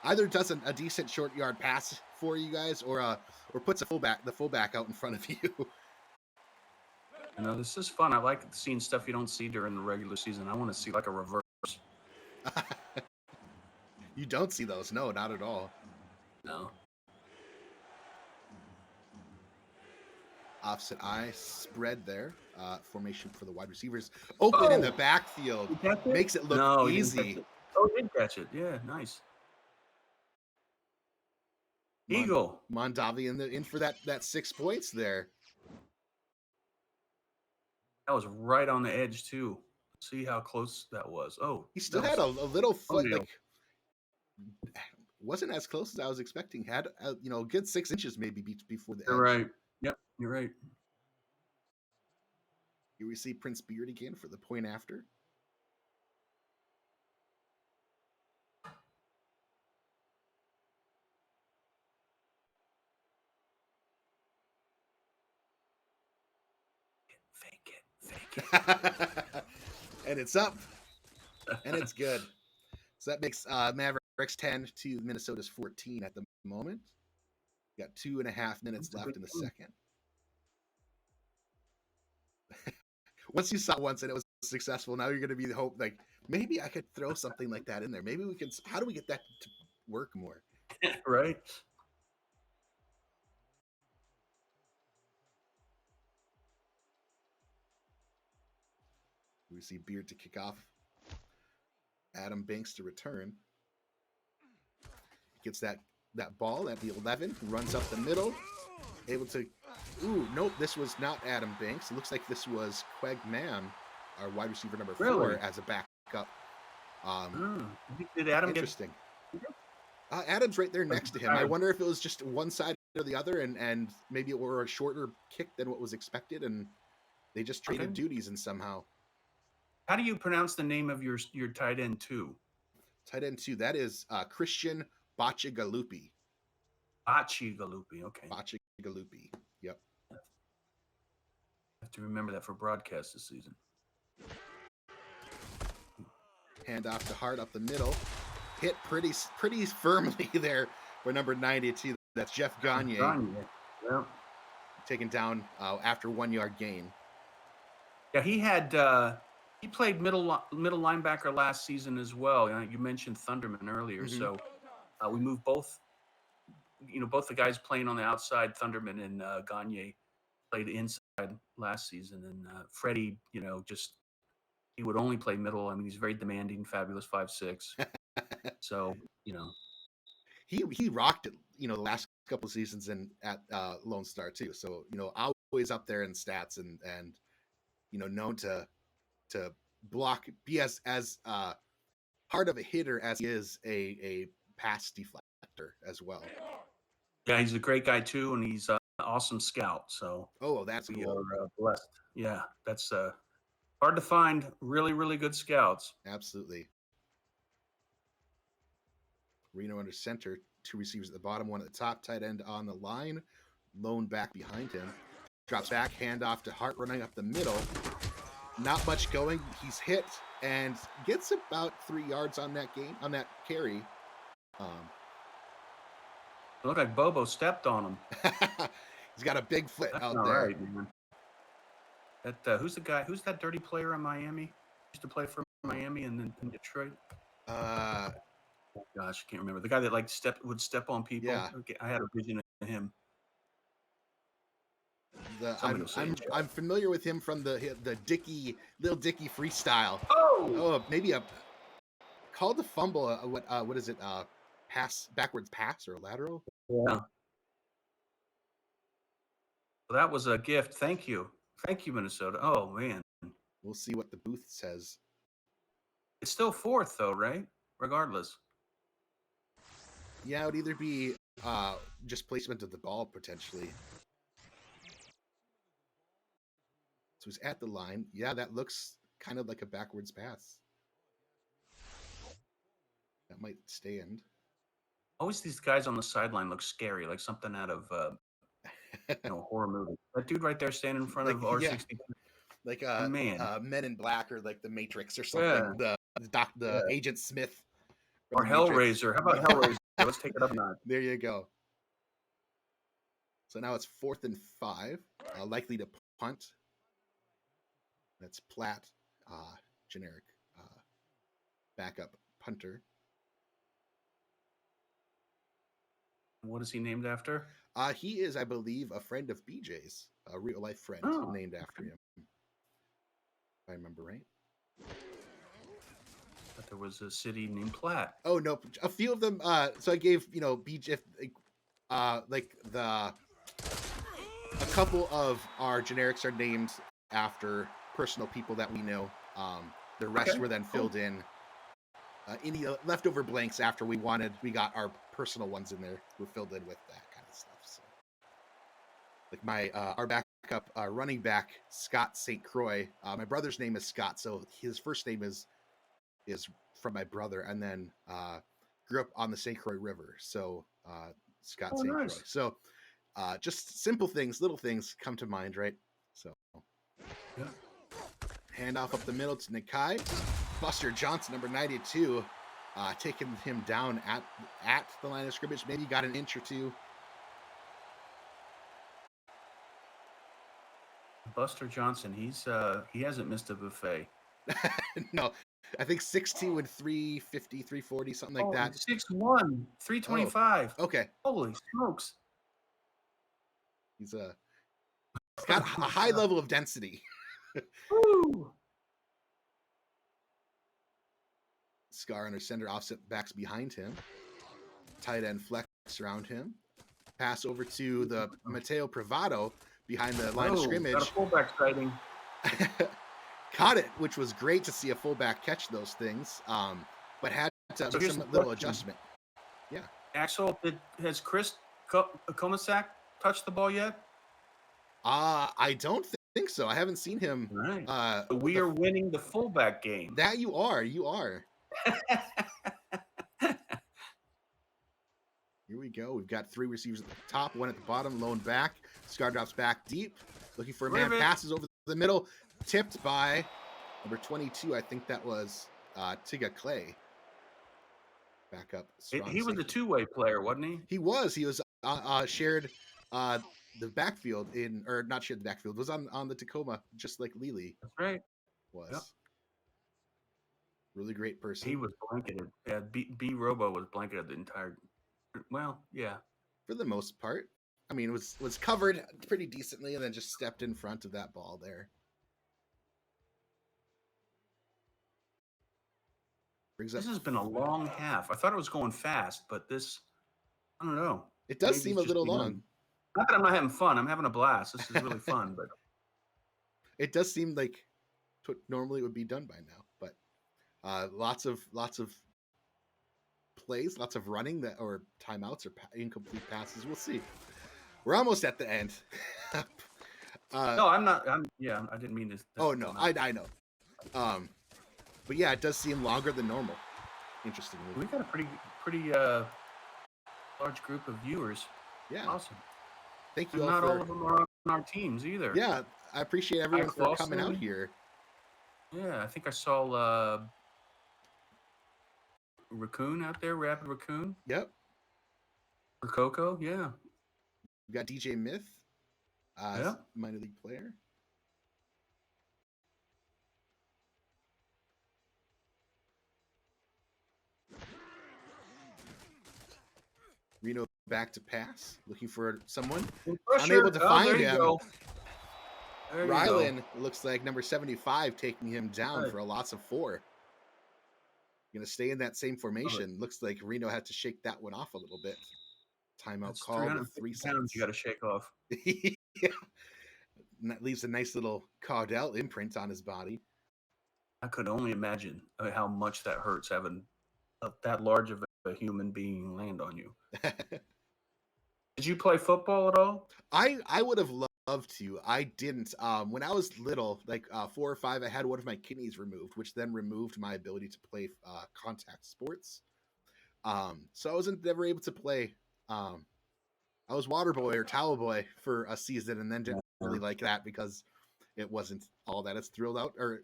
either does a decent short yard pass for you guys, or puts the fullback out in front of you. This is fun. I like seeing stuff you don't see during the regular season. I want to see like a reverse. You don't see those, no, not at all. No. Offset eye spread there. Formation for the wide receivers. Open in the backfield. Makes it look easy. Oh, he did catch it. Yeah, nice. Eagle. Mondavi in for that 6 points there. That was right on the edge too. See how close that was. Oh, he still had a little foot, like wasn't as close as I was expecting. Had a good 6 inches maybe before the edge. You're right. Yep, you're right. Here we see Prince Beard again for the point after. Fake it. And it's up. And it's good. So that makes Mavericks 10 to Minnesota's 14 at the moment. Got 2.5 minutes left in the second. Once you saw once and it was successful, now you're going to be the hope, like, maybe I could throw something like that in there. Maybe we can, how do we get that to work more? Right. We see Beard to kick off. Adam Banks to return. Gets that ball at the 11, runs up the middle, able to. Ooh, nope, this was not Adam Banks. It looks like this was Queg Mann, our wide receiver number 4, as a backup. Did Adam interesting. Adam's right there next to him. I wonder if it was just one side or the other, and maybe it were a shorter kick than what was expected, and they just traded duties and somehow. How do you pronounce the name of your tight end 2? Tight end 2, that is Christian Bacigalupi. Bacigalupi, okay. Bacigalupi, yep. I have to remember that for broadcast this season. Hand off to Hart up the middle. Hit pretty firmly there for number 92. That's Jeff Gagne. Yeah. Taken down after 1 yard gain. Yeah, he played middle linebacker last season as well. You mentioned Thunderman earlier, so we moved both. Both the guys playing on the outside, Thunderman and Gagne, played inside last season, and Freddie, he would only play middle. I mean, he's very demanding, fabulous 5'6". So he rocked it. The last couple of seasons at Lone Star too. So always up there in stats and known to block, be as hard of a hitter as he is a pass deflector as well. Yeah, he's a great guy too, and he's an awesome scout. So that's we cool. are blessed. Yeah, that's hard to find really, really good scouts. Absolutely. Reno under center, 2 receivers at the bottom, 1 at the top, tight end on the line, lone back behind him. Drops back, handoff to Hart running up the middle. Not much going. He's hit and gets about 3 yards on that carry. It looked like Bobo stepped on him. He's got a big foot That's out all there. right, man. That who's the guy? Who's that dirty player in Miami? Used to play for Miami and then in Detroit. Uh, Oh, gosh, I can't remember. The guy that would step on people. Yeah. Okay, I had a vision of him. Somebody will say it. I'm familiar with him from the Little Dicky freestyle. Oh, Maybe a called the fumble. What is it? Backwards pass or a lateral? yeah. Well, that was a gift. Thank you, Minnesota. Oh man, We'll see what the booth says. it's still fourth though, right? Regardless. Yeah, it would either be just placement of the ball potentially. So he's at the line. Yeah, that looks kind of like a backwards pass. That might stand. Always these guys on the sideline look scary, like something out of horror movie. That dude right there standing in front of R62. Like Man. Men in Black or like the Matrix or something. Yeah. The Agent Smith. Or Hellraiser. How about Hellraiser? Let's take it up a notch. There you go. So now it's 4th and 5. Likely to punt. That's Platt, generic backup punter. What is he named after? He is, I believe, a friend of BJ's, a real life friend named after him. If I remember right. But there was a city named Platt. Oh no, a few of them. So I gave BJ like a couple of our generics are named after personal people that we know. The rest were then filled in. Any leftover blanks after we got our personal ones in there were filled in with that kind of stuff. So, like our backup running back Scott St. Croix. My brother's name is Scott, so his first name is from my brother, and then grew up on the St. Croix River. So Scott St. Croix. So just simple things, little things come to mind, right? So handoff up the middle to Nakai. Buster Johnson, number 92, taking him down at the line of scrimmage. Maybe got an inch or two. Buster Johnson, he hasn't missed a buffet. No, I think 6'2" and 350, 340, something like that. 6'1", 325. Oh, okay. Holy smokes. He's got a high level of density. Woo! Scar under center, offset backs behind him. Tight end flex around him. Pass over to the Mateo Privado behind the line of scrimmage. Got a fullback sighting. Caught it, which was great to see a fullback catch those things, but had to make some little adjustment. Yeah. Axel, has Chris Komasak touched the ball yet? I don't think so. I haven't seen him. Right. We are winning the fullback game. That you are. You are. Here we go. We've got 3 receivers at the top, 1 at the bottom, lone back. Scar drops back deep, looking for a man, passes over the middle, tipped by number 22. I think that was Tiga Clay. Back up. He was a two-way player, wasn't he? He was. He was shared the backfield or not shared the backfield. Was on the Tacoma, just like Lely. That's right. Was. Yep. Really great person. He was blanketed. Yeah, B Robo was blanketed the entire. Well, yeah. For the most part. I mean, it was covered pretty decently and then just stepped in front of that ball there. This has been a long half. I thought it was going fast, but this, I don't know. It does seem a little long. Not that I'm not having fun. I'm having a blast. This is really fun, but it does seem like what normally would be done by now. But lots of plays, lots of running or timeouts or incomplete passes. We'll see. We're almost at the end. No, I'm not. I didn't mean this. Oh no, I know. But yeah, it does seem longer than normal. Interestingly, we got a pretty large group of viewers. Yeah, awesome. Thank you. Not all of them are on our teams either. Yeah, I appreciate everyone for coming out here. Yeah, I think I saw Raccoon out there, Rapid Raccoon. Yep. Rococo, yeah. We got DJ Myth. Yeah. minor league player. Reno back to pass, looking for someone. Unable to find there you him. go. There you go. Rylan looks like number 75 taking him down Good. for a loss of 4. Going to stay in that same formation. Looks like Reno had to shake that one off a little bit. Timeout That's called with 3 350 seconds. pounds you got to shake off. Yeah. And that leaves a nice little Caudell imprint on his body. I could only imagine how much that hurts having that large of a human being land on you. Did you play football at all? I would have loved to. I didn't. When I was little, like 4 or 5, I had one of my kidneys removed, which then removed my ability to play contact sports. So I wasn't never able to play. I was water boy or towel boy for a season, and then didn't really like that because it wasn't all that it's thrilled out, or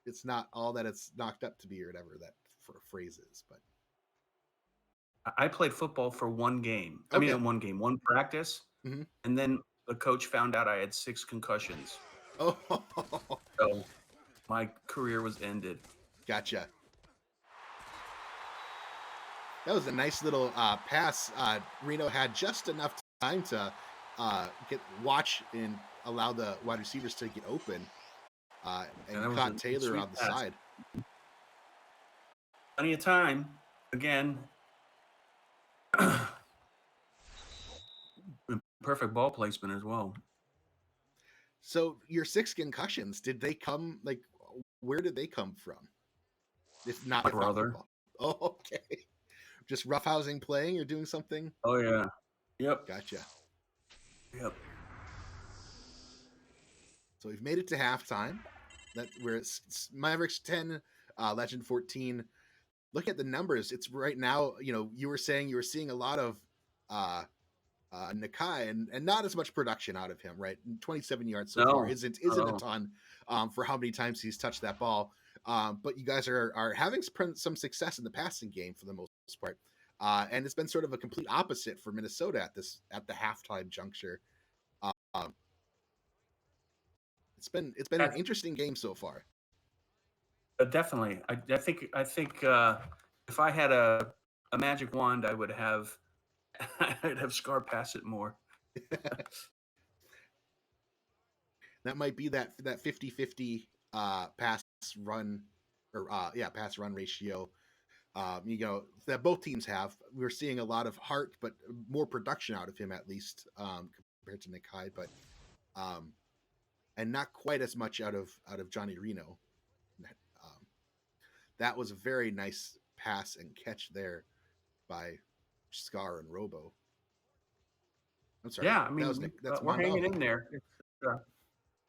it's not all that it's knocked up to be, or whatever that phrase is. But I played football for one game. I okay. mean, one practice, Mm-hmm. and then the coach found out I had 6 concussions. Oh, So my career was ended. gotcha. That was a nice little pass. Reno had just enough time to watch and allow the wide receivers to get open, and caught Taylor on the side. Plenty of time. Again, perfect ball placement as well. So your 6 concussions, did they come, like, where did they come from? If not, My brother. Oh, okay. Just roughhousing playing or doing something? Oh yeah. Yep. Gotcha. Yep. So we've made it to halftime. Where it's Mavericks 10, Legend 14. Look at the numbers. It's right now, you were saying you were seeing a lot of Nakai and not as much production out of him, right? 27 yards so far isn't a ton for how many times he's touched that ball. But you guys are having some success in the passing game for the most part. And it's been sort of a complete opposite for Minnesota at the halftime juncture. It's been an interesting game so far. Definitely. I think if I had a magic wand, I would have I'd have Scar pass it more. That might be that 50-50 pass run pass run ratio. That both teams have. We're seeing a lot of heart, but more production out of him, at least compared to Nakai, but and not quite as much out of Johnny Reno. That was a very nice pass and catch there by Scar and Robo. I'm sorry. Yeah, I mean, that's we're hanging in there. It's,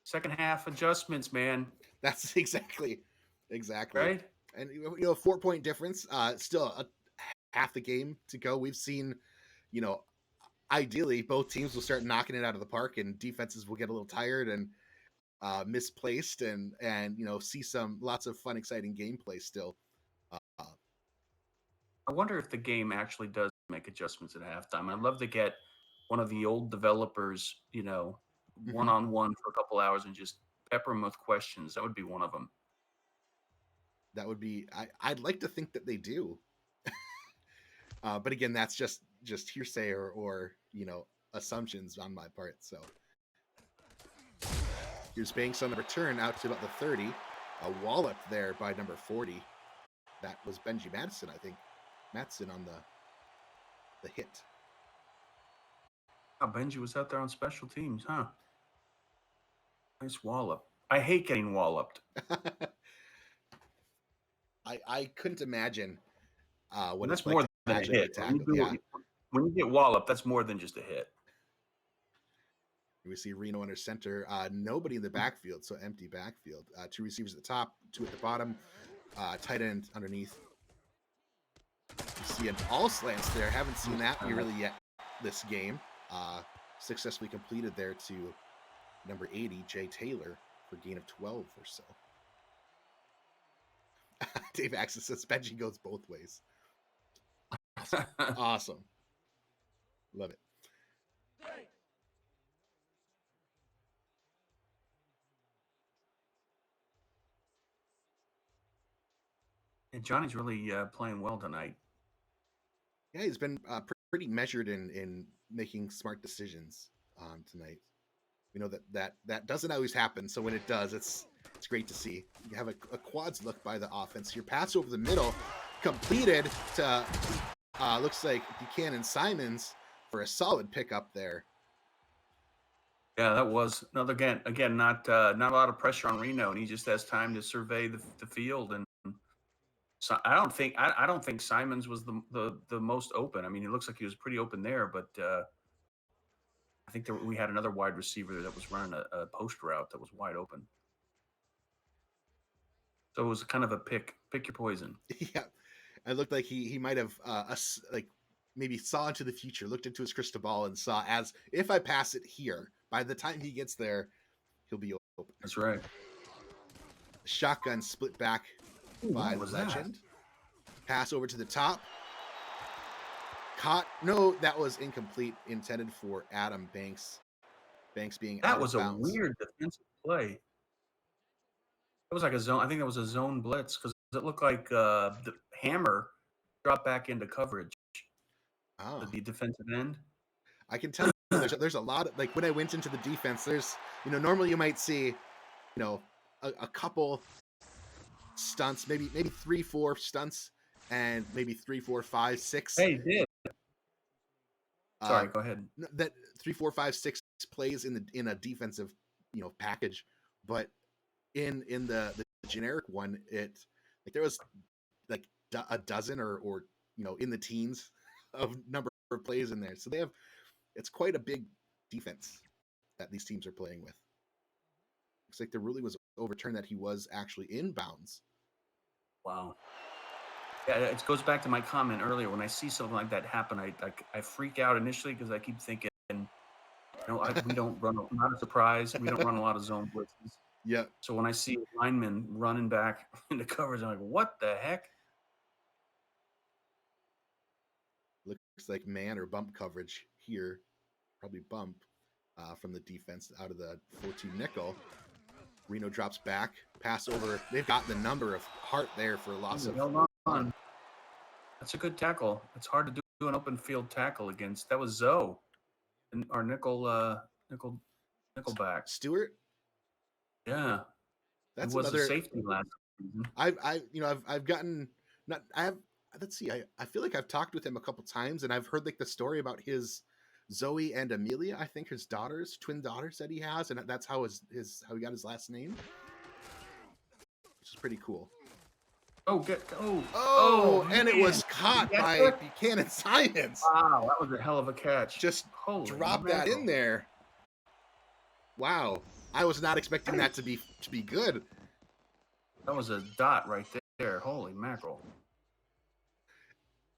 second half adjustments, man. That's exactly Right. And 4-point difference. Still half the game to go. We've seen, ideally both teams will start knocking it out of the park, and defenses will get a little tired and misplaced, and see lots of fun, exciting gameplay still. I wonder if the game actually does make adjustments at halftime. I'd love to get one of the old developers, one-on-one for a couple hours and just pepper them with questions. That would be one of them. That would be. I'd like to think that they do, but again, that's just hearsay or assumptions on my part. So here's Banks on the return out to about the 30. A wallop there by number 40. That was Benji Madison, I think. Madison on the hit. Oh, Benji was out there on special teams, huh? Nice wallop. I hate getting walloped. I couldn't imagine what that's it's like more to than a hit. When you get walloped, that's more than just a hit. We see Reno under center. Nobody in the backfield, so empty backfield. 2 receivers at the top, 2 at the bottom. Tight end underneath. You see an all slants there. Haven't seen that really yet this game. Successfully completed there to number 80, Jay Taylor, for gain of 12 or so. Dave Axis says Benji goes both ways. Awesome. Love it. And Johnny's really playing well tonight. Yeah, he's been pretty measured in making smart decisions tonight. We know that doesn't always happen, so when it does, it's great to see. You have a quads look by the offense. Your pass over the middle, completed to looks like Buchanan Simons for a solid pickup there. Yeah, that was another again not a lot of pressure on Reno, and he just has time to survey the field. And so I don't think Simons was the most open. I mean, it looks like he was pretty open there, but I think we had another wide receiver that was running a post route that was wide open. So it was kind of a pick your poison. Yeah, it looked like he might have like maybe saw into the future, looked into his crystal ball, and saw as if I pass it here, by the time he gets there, he'll be open. That's right. Shotgun split back by the legend. That? Pass over to the top. Caught. No, that was incomplete. Intended for Adam Banks. Banks being that out was of bounds. A weird defensive play. It was like a zone. I think that was a zone blitz because it looked like the Hammer dropped back into coverage. Oh. The defensive end. I can tell you there's a lot of, like, when I went into the defense, there's, normally you might see, a couple stunts, maybe 3-4 stunts, and maybe 3, 4, 5, 6. Hey, did. Sorry, go ahead. That 3, 4, 5, 6 plays in a defensive, package, but in the generic one, there was like a dozen or in the teens of number of plays in there. So it's quite a big defense that these teams are playing with. Looks like there really was overturned that he was actually in bounds. Wow. Yeah, it goes back to my comment earlier. When I see something like that happen, I freak out initially because I keep thinking, we don't run. Not a surprise. We don't run a lot of zone blitzes. Yeah. So when I see linemen running back into coverage, I'm like, what the heck? Looks like man or bump coverage here. Probably bump from the defense out of the 14 nickel. Reno drops back. Pass over. They've got the number of heart there for loss of fun. That's a good tackle. It's hard to do an open field tackle against. That was Zoe, our nickelback. Stewart. Yeah, that's was another a safety last season. I've gotten not. I have. Let's see. I feel like I've talked with him a couple times, and I've heard like the story about his Zoe and Amelia. I think his twin daughters that he has, and that's how how he got his last name, which is pretty cool. And it was caught by Buchanan Simons. Wow, that was a hell of a catch. Just drop that in there. Wow, I was not expecting that to be good. That was a dot right there. Holy mackerel!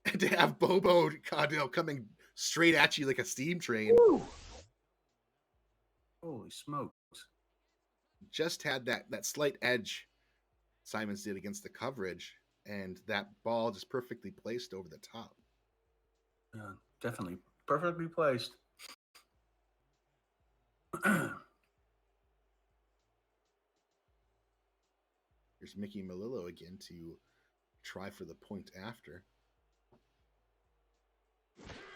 And to have Bobo Caudill coming straight at you like a steam train. Woo. Holy smokes! Just had that slight edge Simons did against the coverage, and that ball just perfectly placed over the top. Yeah, definitely perfectly placed. Here's Mickey Melillo again to try for the point after.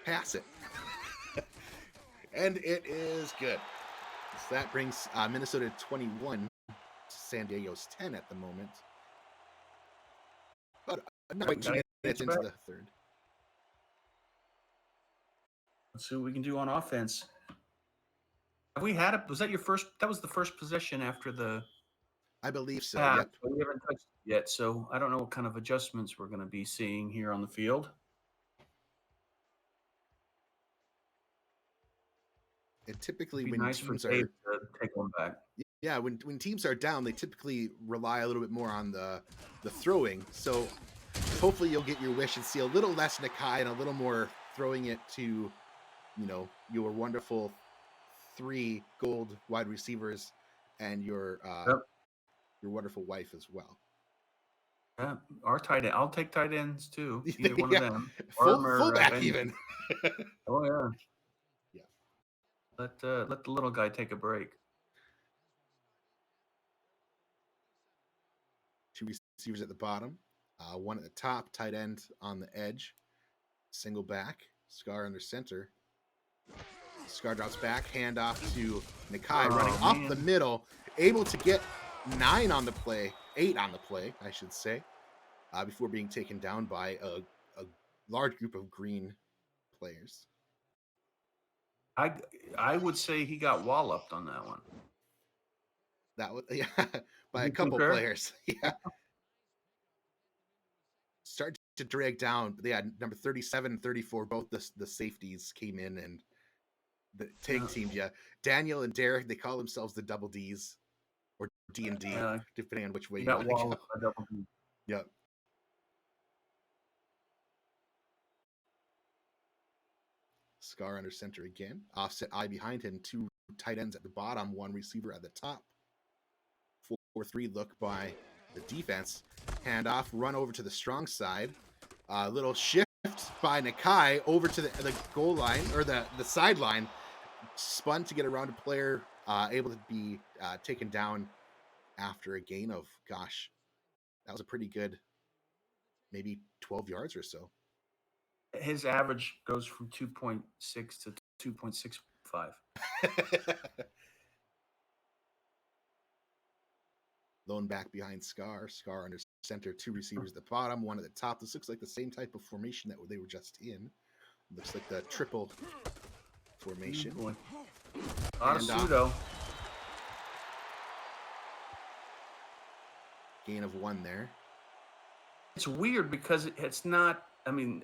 Pass it. And it is good. So that brings Minnesota 21 to San Diego's 10 at the moment. About 19 minutes into the third. Let's see what we can do on offense. Have we had was that your first? That was the first possession after the. I believe so. Yep. We haven't touched it yet, so I don't know what kind of adjustments we're going to be seeing here on the field. It typically when teams are take one back. Yeah, when teams are down, they typically rely a little bit more on the throwing. So hopefully you'll get your wish and see a little less Nakai and a little more throwing it to, your wonderful 3 gold wide receivers and your wonderful wife as well. Yeah, our tight end. I'll take tight ends too. Either one of them. Fullback even. Oh yeah. Let the little guy take a break. 2 receivers at the bottom. One at the top, tight end on the edge, single back, Scar under center. Scar drops back, hand off to Nakai, running up the middle, able to get 8 on the play, I should say, before being taken down by a large group of green players. I would say he got walloped on that one. That was by a couple players. Yeah. Start to drag down. But yeah, number 37 and 34, both the safeties came in and the tag teamed. Yeah, Daniel and Derek, they call themselves the Double D's or D&D, depending on which way you want to go. Double D. Yep. Scar under center again. Offset eye behind him. 2 tight ends at the bottom. 1 receiver at the top. 4-3 look by the defense. Hand off. Run over to the strong side. Little shift by Nakai over to the goal line or the sideline. Spun to get around a player. Able to be taken down after a gain of, gosh, that was a pretty good, maybe 12 yards or so. His average goes from 2.6 to 2.65. Lone back behind Scar. Scar under center. 2 receivers at the bottom. 1 at the top. This looks like the same type of formation that they were just in. Looks like the triple formation. A lot of pseudo. Gain of 1 there. It's weird because it's not, I mean,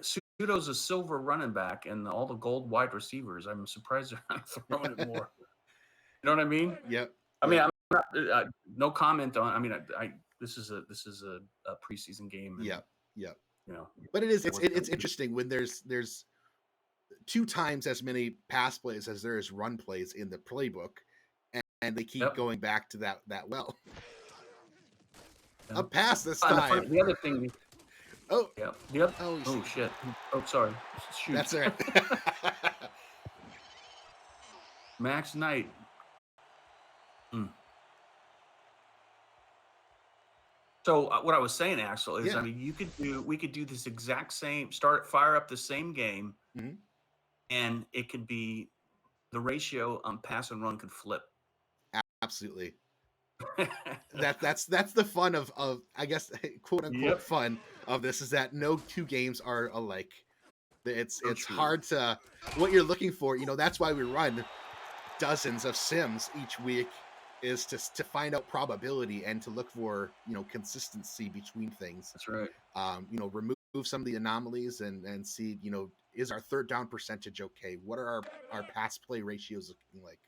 Pseudo's a silver running back and all the gold wide receivers. I'm surprised they're not throwing it more. You know what I mean? Yep. I mean, I'm not, no comment on. I mean, this is a preseason game. And, yep. You know, but it's interesting when there's 2 times as many pass plays as there is run plays in the playbook, and they keep going back to that well. A pass this time. The other thing. Oh, yeah. The other. Oh shit. Oh, sorry. Shoot. That's all right. Max Knight. So what I was saying, Axel, is I mean, we could do this exact same fire up the same game, and it could be the ratio on pass and run could flip. Absolutely. That's the fun of I guess, quote unquote fun of this, is that no 2 games are alike. It's hard to, what you're looking for, that's why we run dozens of sims each week, is to find out probability and to look for consistency between things. That's right. Remove some of the anomalies and see, is our third down percentage okay? What are our pass play ratios looking like?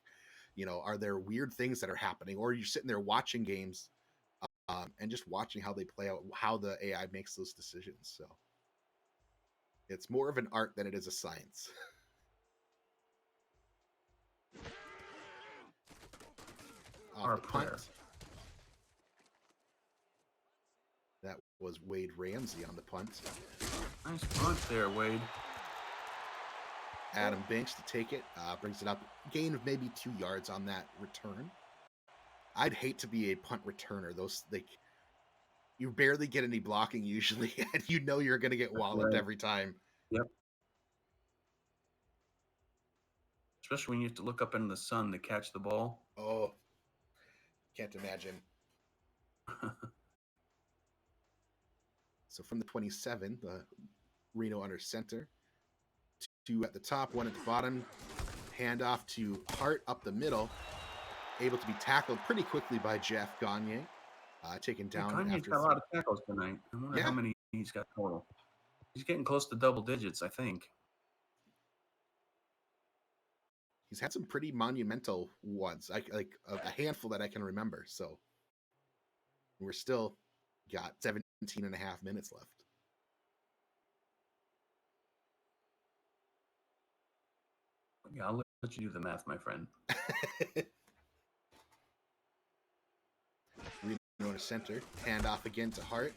Are there weird things that are happening, or you're sitting there watching games and just watching how they play out, how the AI makes those decisions. So it's more of an art than it is a science. Our punt. That was Wade Ramsey on the punt. Nice punt there, Wade. Adam Banks to take it, brings it up. Gain of maybe 2 yards on that return. I'd hate to be a punt returner. Those, you barely get any blocking usually, and you're going to get walloped every time. Yep. Especially when you have to look up into the sun to catch the ball. Oh, can't imagine. So from the 27, the Reno under center. 2 at the top, 1 at the bottom. Hand off to Hart up the middle. Able to be tackled pretty quickly by Jeff Gagne. Taken down. Gagne's got a lot of tackles tonight. I wonder how many he's got total. He's getting close to double digits, I think. He's had some pretty monumental ones, like a handful that I can remember. So we're still got 17 and a half minutes left. Yeah, I'll let you do the math, my friend. Reno to center. Hand off again to Hart.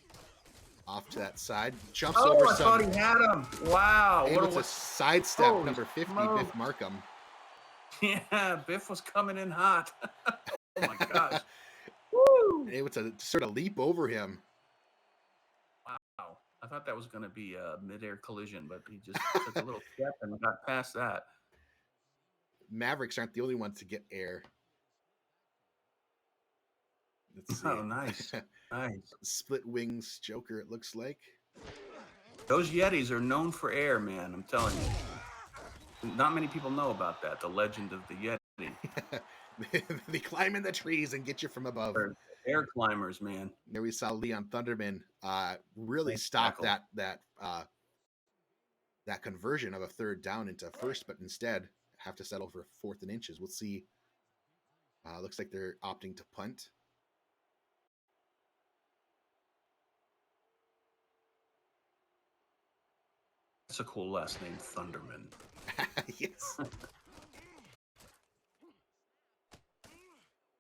Off to that side. Jumps over some. I thought he had him. Wow. Able to sidestep number 50, Biff Markham. Yeah, Biff was coming in hot. Oh, my gosh. Woo! Able to sort of leap over him. I thought that was going to be a midair collision, but he just took a little step and got past that. Mavericks aren't the only ones to get air. Let's see. Oh, nice. Nice. Split wings Joker, it looks like. Those Yetis are known for air, man. I'm telling you. Not many people know about that. The legend of the Yeti. They climb in the trees and get you from above. They're air climbers, man. There we saw Leon Thunderman really Nice stop tackle. that conversion of a third down into first, but instead have to settle for 4th and inches. We'll see. Looks like they're opting to punt. That's a cool last name, Thunderman. Yes.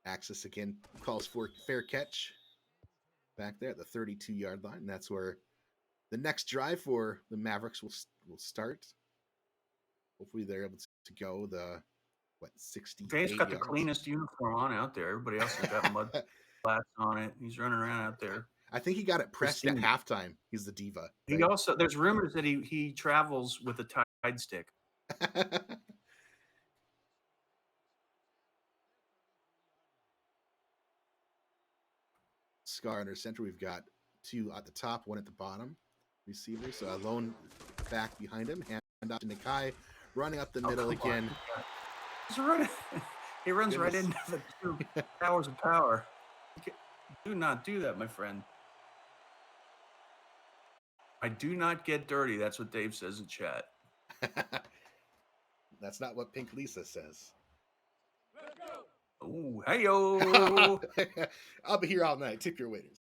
Axis again calls for fair catch back there at the 32-yard line. That's where the next drive for the Mavericks will start. Hopefully they're able to go the 68 Jay's got yards. the cleanest uniform on out there. Everybody else has got mud flats on it. He's running around out there. I think he got it pressed at halftime. He's the diva. Right? He also, there's rumors that he travels with a Tide stick. Scar under center. We've got 2 at the top, 1 at the bottom. Receivers. So a lone back behind him. Hand off to Nakai. Running up the middle again. He's running. He runs right into the 2 towers of power. Do not do that, my friend. I do not get dirty. That's what Dave says in chat. That's not what Pink Lisa says. Oh, hey-yo. I'll be here all night. Tip your waiters.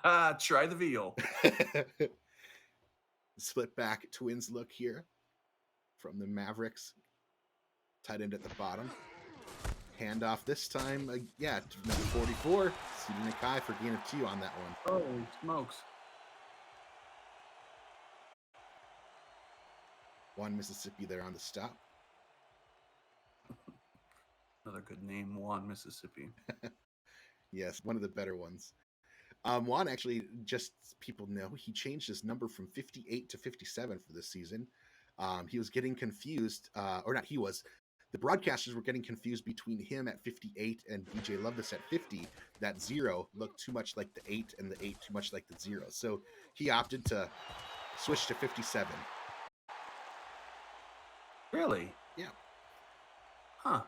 Try the veal. Split back twins look here from the Mavericks. Tight end at the bottom. Handoff this time. Number 44. Sidi Nakai for gain of 2 on that one. Holy smokes. One Mississippi there on the stop. Another good name, Juan, Mississippi. Yes, one of the better ones. Juan actually, just people know, he changed his number from 58 to 57 for this season. He was getting confused, or not he was, the broadcasters were getting confused between him at 58 and DJ Loveless at 50. That 0 looked too much like the 8 and the 8 too much like the 0. So he opted to switch to 57. Really? Yeah. Huh.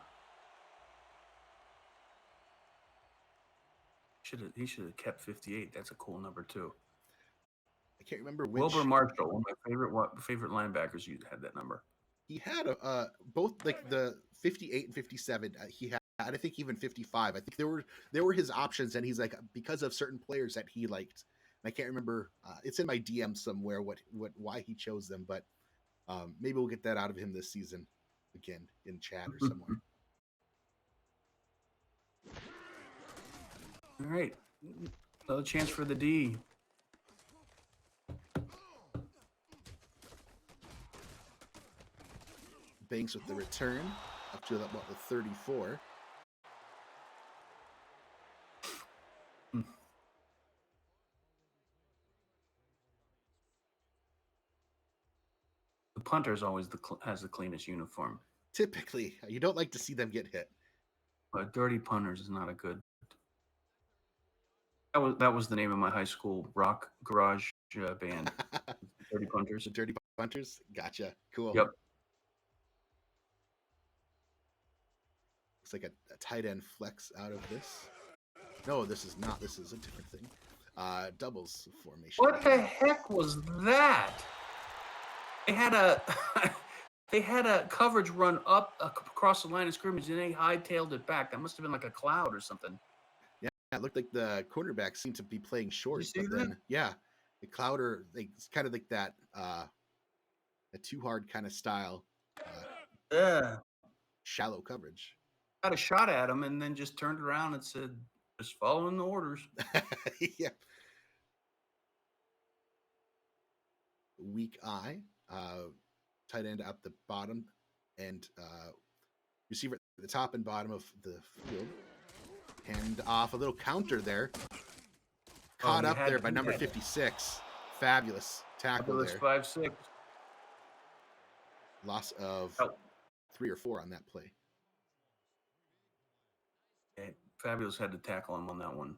He should have kept 58. That's a cool number too. I can't remember which. Wilbur Marshall, one of my favorite linebackers, you had that number. He had both like the 58 and 57. He had, I think, even 55. I think there were his options, and he's like, because of certain players that he liked. And I can't remember. It's in my DM somewhere why he chose them, but maybe we'll get that out of him this season again in chat or somewhere. All right, another chance for the D. Banks with the return up to about the 34. The punter's always has the cleanest uniform. Typically, you don't like to see them get hit. But dirty punters is not a good. That was the name of my high school rock garage band. Dirty Punters. The Dirty Punters? Gotcha. Cool. Yep. Looks like a tight end flex out of this. No, this is not. This is a different thing. Doubles formation. What the heck was that? They had a coverage run up across the line of scrimmage, and they hightailed it back. That must have been like a cloud or something. Yeah, it looked like the cornerback seemed to be playing short. You see that? Yeah, the clouder, it's kind of like that, a too hard kind of style. Yeah. Shallow coverage. Got a shot at him and then just turned around and said, "Just following the orders." Yeah. Weak eye. Tight end at the bottom, and receiver at the top and bottom of the field. Hand off, a little counter there. Caught up there by number 56. Fabulous tackle Fabulous there. 5'6". Loss of 3 or 4 on that play. Okay. Fabulous had to tackle him on that one.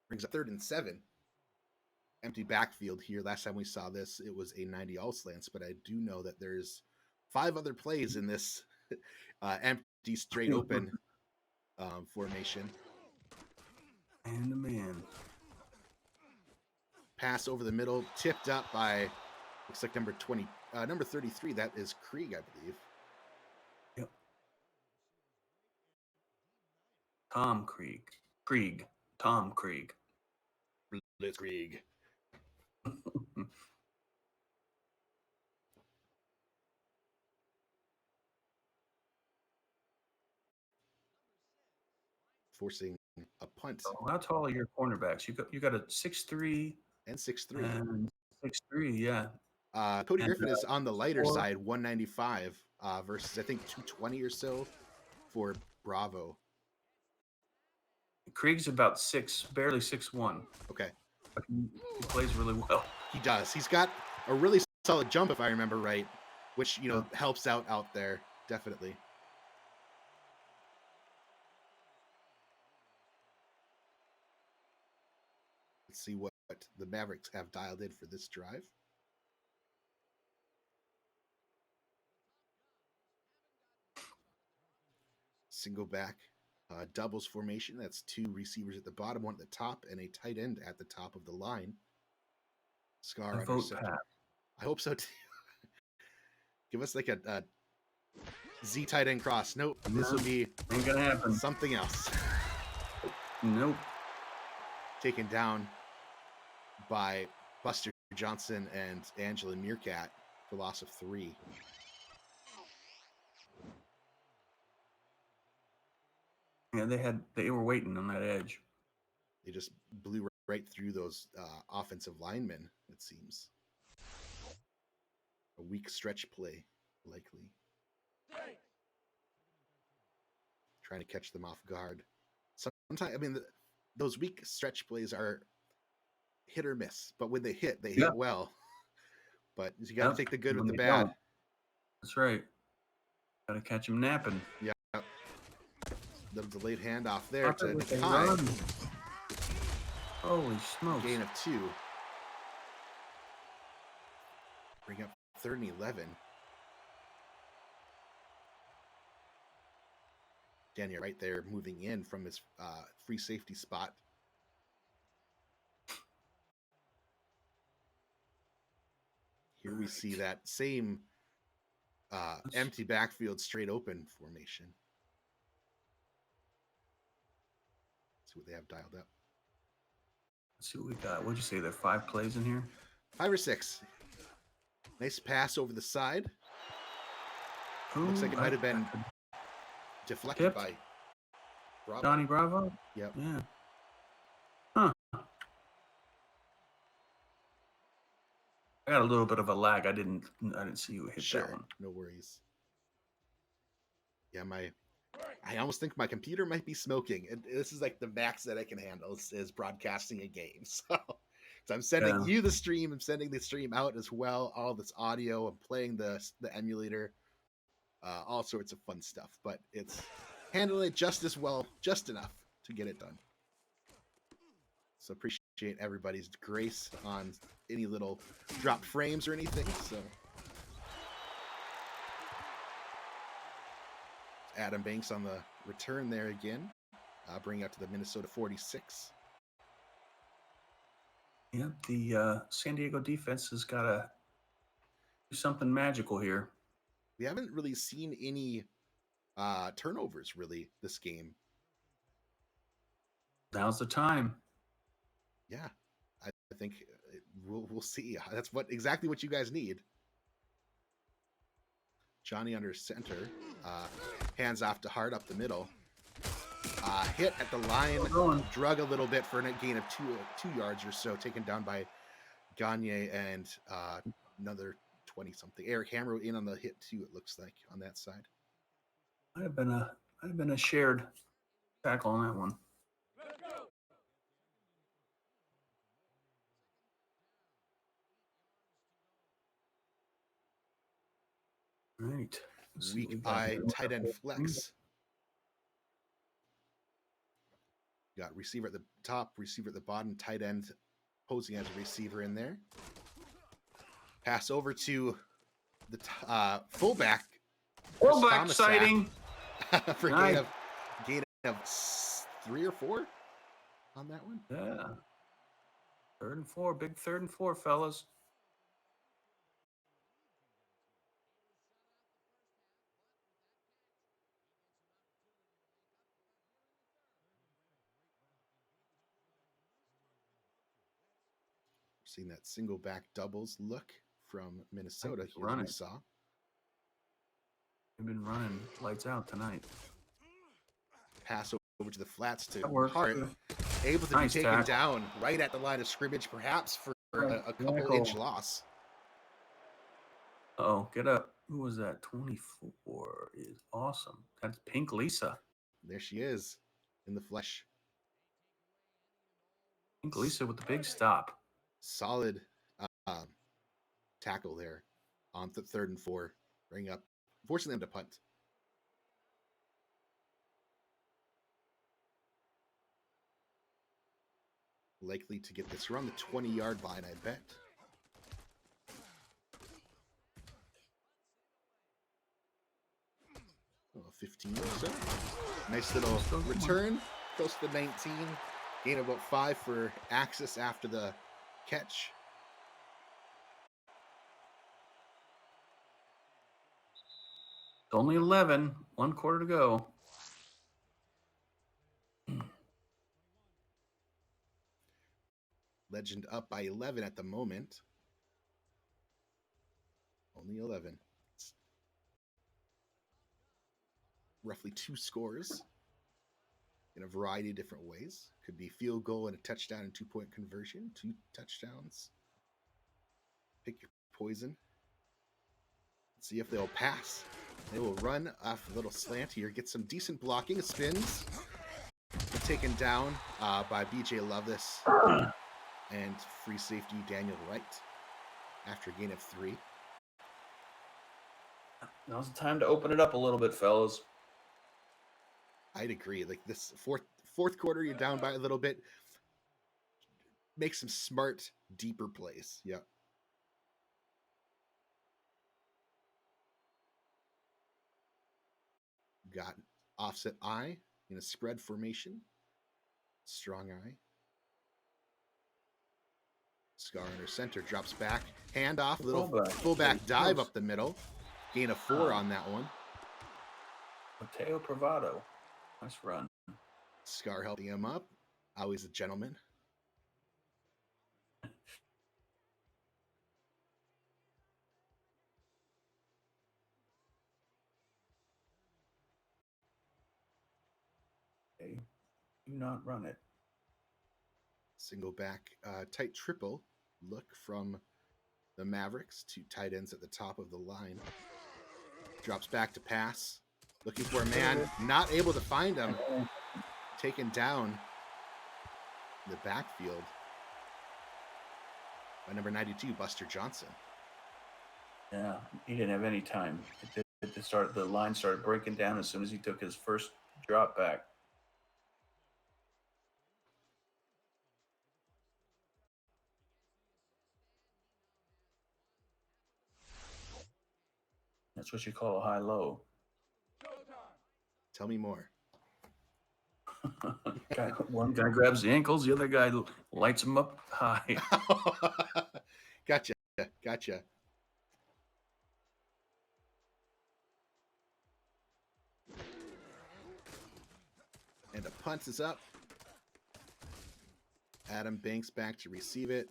Brings up 3rd and 7. Empty backfield here. Last time we saw this, it was a 90 all slants, but I do know that there's 5 other plays in this empty straight open formation. And the man. Pass over the middle, tipped up by, looks like number 33. That is Krieg, I believe. Yep. Tom Krieg. Tom Krieg. Blitzkrieg. Forcing a punt. Oh, how tall are your cornerbacks? You got a 6'3" and 6'3". and 6'3", yeah. Cody Griffin is on the lighter 6'4". side, 195 versus I think 220 or so for Bravo. Krieg's about barely 6'1". Okay. But he plays really well. He does. He's got a really solid jump, if I remember right, which, helps out there, definitely. Let's see what the Mavericks have dialed in for this drive. Single back, doubles formation. That's 2 receivers at the bottom, 1 at the top, and a tight end at the top of the line. Scar under center. I hope so too. Give us like a Z tight end cross. Nope, this will be ain't gonna happen. Something else. Nope. Taken down by Buster Johnson and Angela Meerkat for loss of 3. Yeah, they were waiting on that edge. They just blew right through those offensive linemen, it seems. A weak stretch play, likely. Trying to catch them off guard. Sometimes, those weak stretch plays are hit or miss, but when they hit well. But you got to take the good with the bad. Don't. That's right. Got to catch them napping. Yeah. The delayed handoff there to Kai. Holy smokes. Gain of 2. Bring up 3rd and 11. Daniel right there moving in from his free safety spot. Here we see that same empty backfield straight open formation. Let's see what they have dialed up. Let's see what we got. What'd you say? There are 5 plays in here? 5 or 6. Nice pass over the side. Looks like it might have been deflected by Bravo. Johnny Bravo? Yep. Yeah. Huh. I got a little bit of a lag. I didn't see you hit that one. No worries. Yeah, I almost think my computer might be smoking. This is like the max that I can handle is broadcasting a game. So I'm sending you the stream. I'm sending the stream out as well. All this audio. I'm playing the emulator. All sorts of fun stuff. But it's handling it just as well, just enough to get it done. So appreciate everybody's grace on any little dropped frames or anything. So Adam Banks on the return there again, bringing out to the Minnesota 46. Yeah, the San Diego defense has got to do something magical here. We haven't really seen any turnovers really this game. Now's the time. Yeah, I think we'll see. That's exactly what you guys need. Johnny under center, hands off to Hart up the middle. Hit at the line, drug a little bit for a gain of 2 yards or so, taken down by Gagne and another 20-something. Eric Hamro in on the hit too. It looks like on that side. Might have been a shared tackle on that one. Right. Weak eye tight end flex. Got receiver at the top, receiver at the bottom, tight end posing as a receiver in there. Pass over to the fullback. Fullback sighting. For nice. gain of 3 or 4 on that one. Yeah. 3rd and 4. Big 3rd and 4, fellas. Seeing that single back doubles look from Minnesota here that we saw. They've been running lights out tonight. Pass over to the flats to Hart. Able to nice be taken tackle. down right at the line of scrimmage, perhaps for a couple-inch loss. Oh, get up. Who was that? 24 is awesome. That's Pink Lisa. There she is in the flesh. Pink Lisa with the big stop. Solid tackle there on the 3rd and 4. Bring up, forcing them to punt. Likely to get this around the 20-yard line, I bet. Oh, 15 or so. Nice little return, close to the 19. Gain about 5 for Axis after the catch. It's only 11. 1 quarter to go. Legend up by 11 at the moment. Only 11. It's roughly 2 scores in a variety of different ways. Could be field goal and a touchdown and 2-point conversion. 2 touchdowns. Pick your poison. Let's see if they'll pass. They will run off a little slant here. Get some decent blocking. Spins. Taken down by BJ Loveless and free safety Daniel Wright after a gain of 3. Now's the time to open it up a little bit, fellas. I'd agree. Like this fourth quarter, you're down by a little bit. Make some smart, deeper plays. Yeah. Got offset eye in a spread formation. Strong eye. Scar under center, drops back, hand off, little fullback dive up the middle. Gain of 4 on that one. Mateo Pravado. Nice run. Scar helping him up. Always a gentleman. Okay. Do not run it. Single back, tight triple look from the Mavericks. 2 tight ends at the top of the line. Drops back to pass. Looking for a man. Not able to find him. Taken down in the backfield by number 92, Buster Johnson. Yeah, he didn't have any time. The line started breaking down as soon as he took his first drop back. That's what you call a high-low. Tell me more. One guy grabs the ankles, the other guy lights him up high. Gotcha. And the punt is up. Adam Banks back to receive it.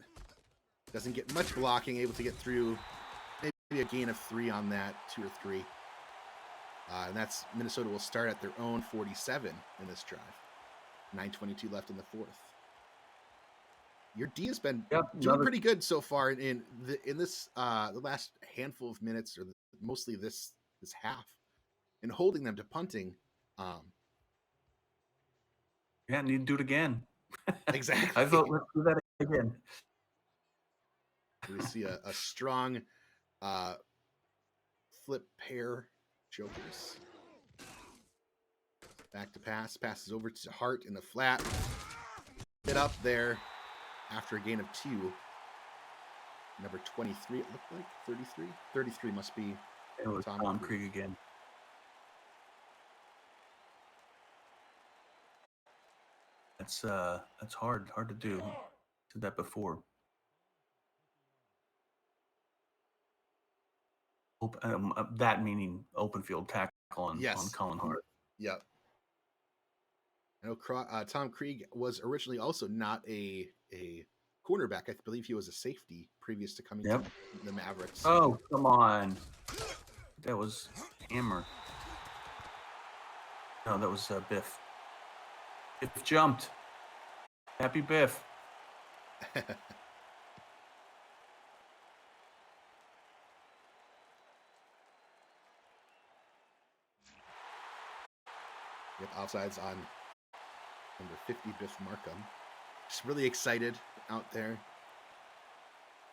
Doesn't get much blocking, able to get through. Maybe a gain of 3 on that, 2 or 3. And that's Minnesota will start at their own 47 in this drive. 9:22 left in the 4th. Your D has been doing pretty good so far in this the last handful of minutes, or mostly this half, and holding them to punting. Yeah, need to do it again. Exactly. I thought let's do that again. We see a strong flip pair jokers. Back to pass. Passes over to Hart in the flat. Hit up there after a gain of 2. Number 23, it looked like. 33? 33 must be Tom Krieg again. That's hard to do. Did that before. That meaning open field tackle on Colin Hart. Yep. I know Tom Krieg was originally also not a cornerback. I believe he was a safety previous to coming to the Mavericks. Oh, come on. That was Hammer. No, that was Biff. Biff jumped. Happy Biff. Yep, offsides on number 50, Biff Markham. Just really excited out there.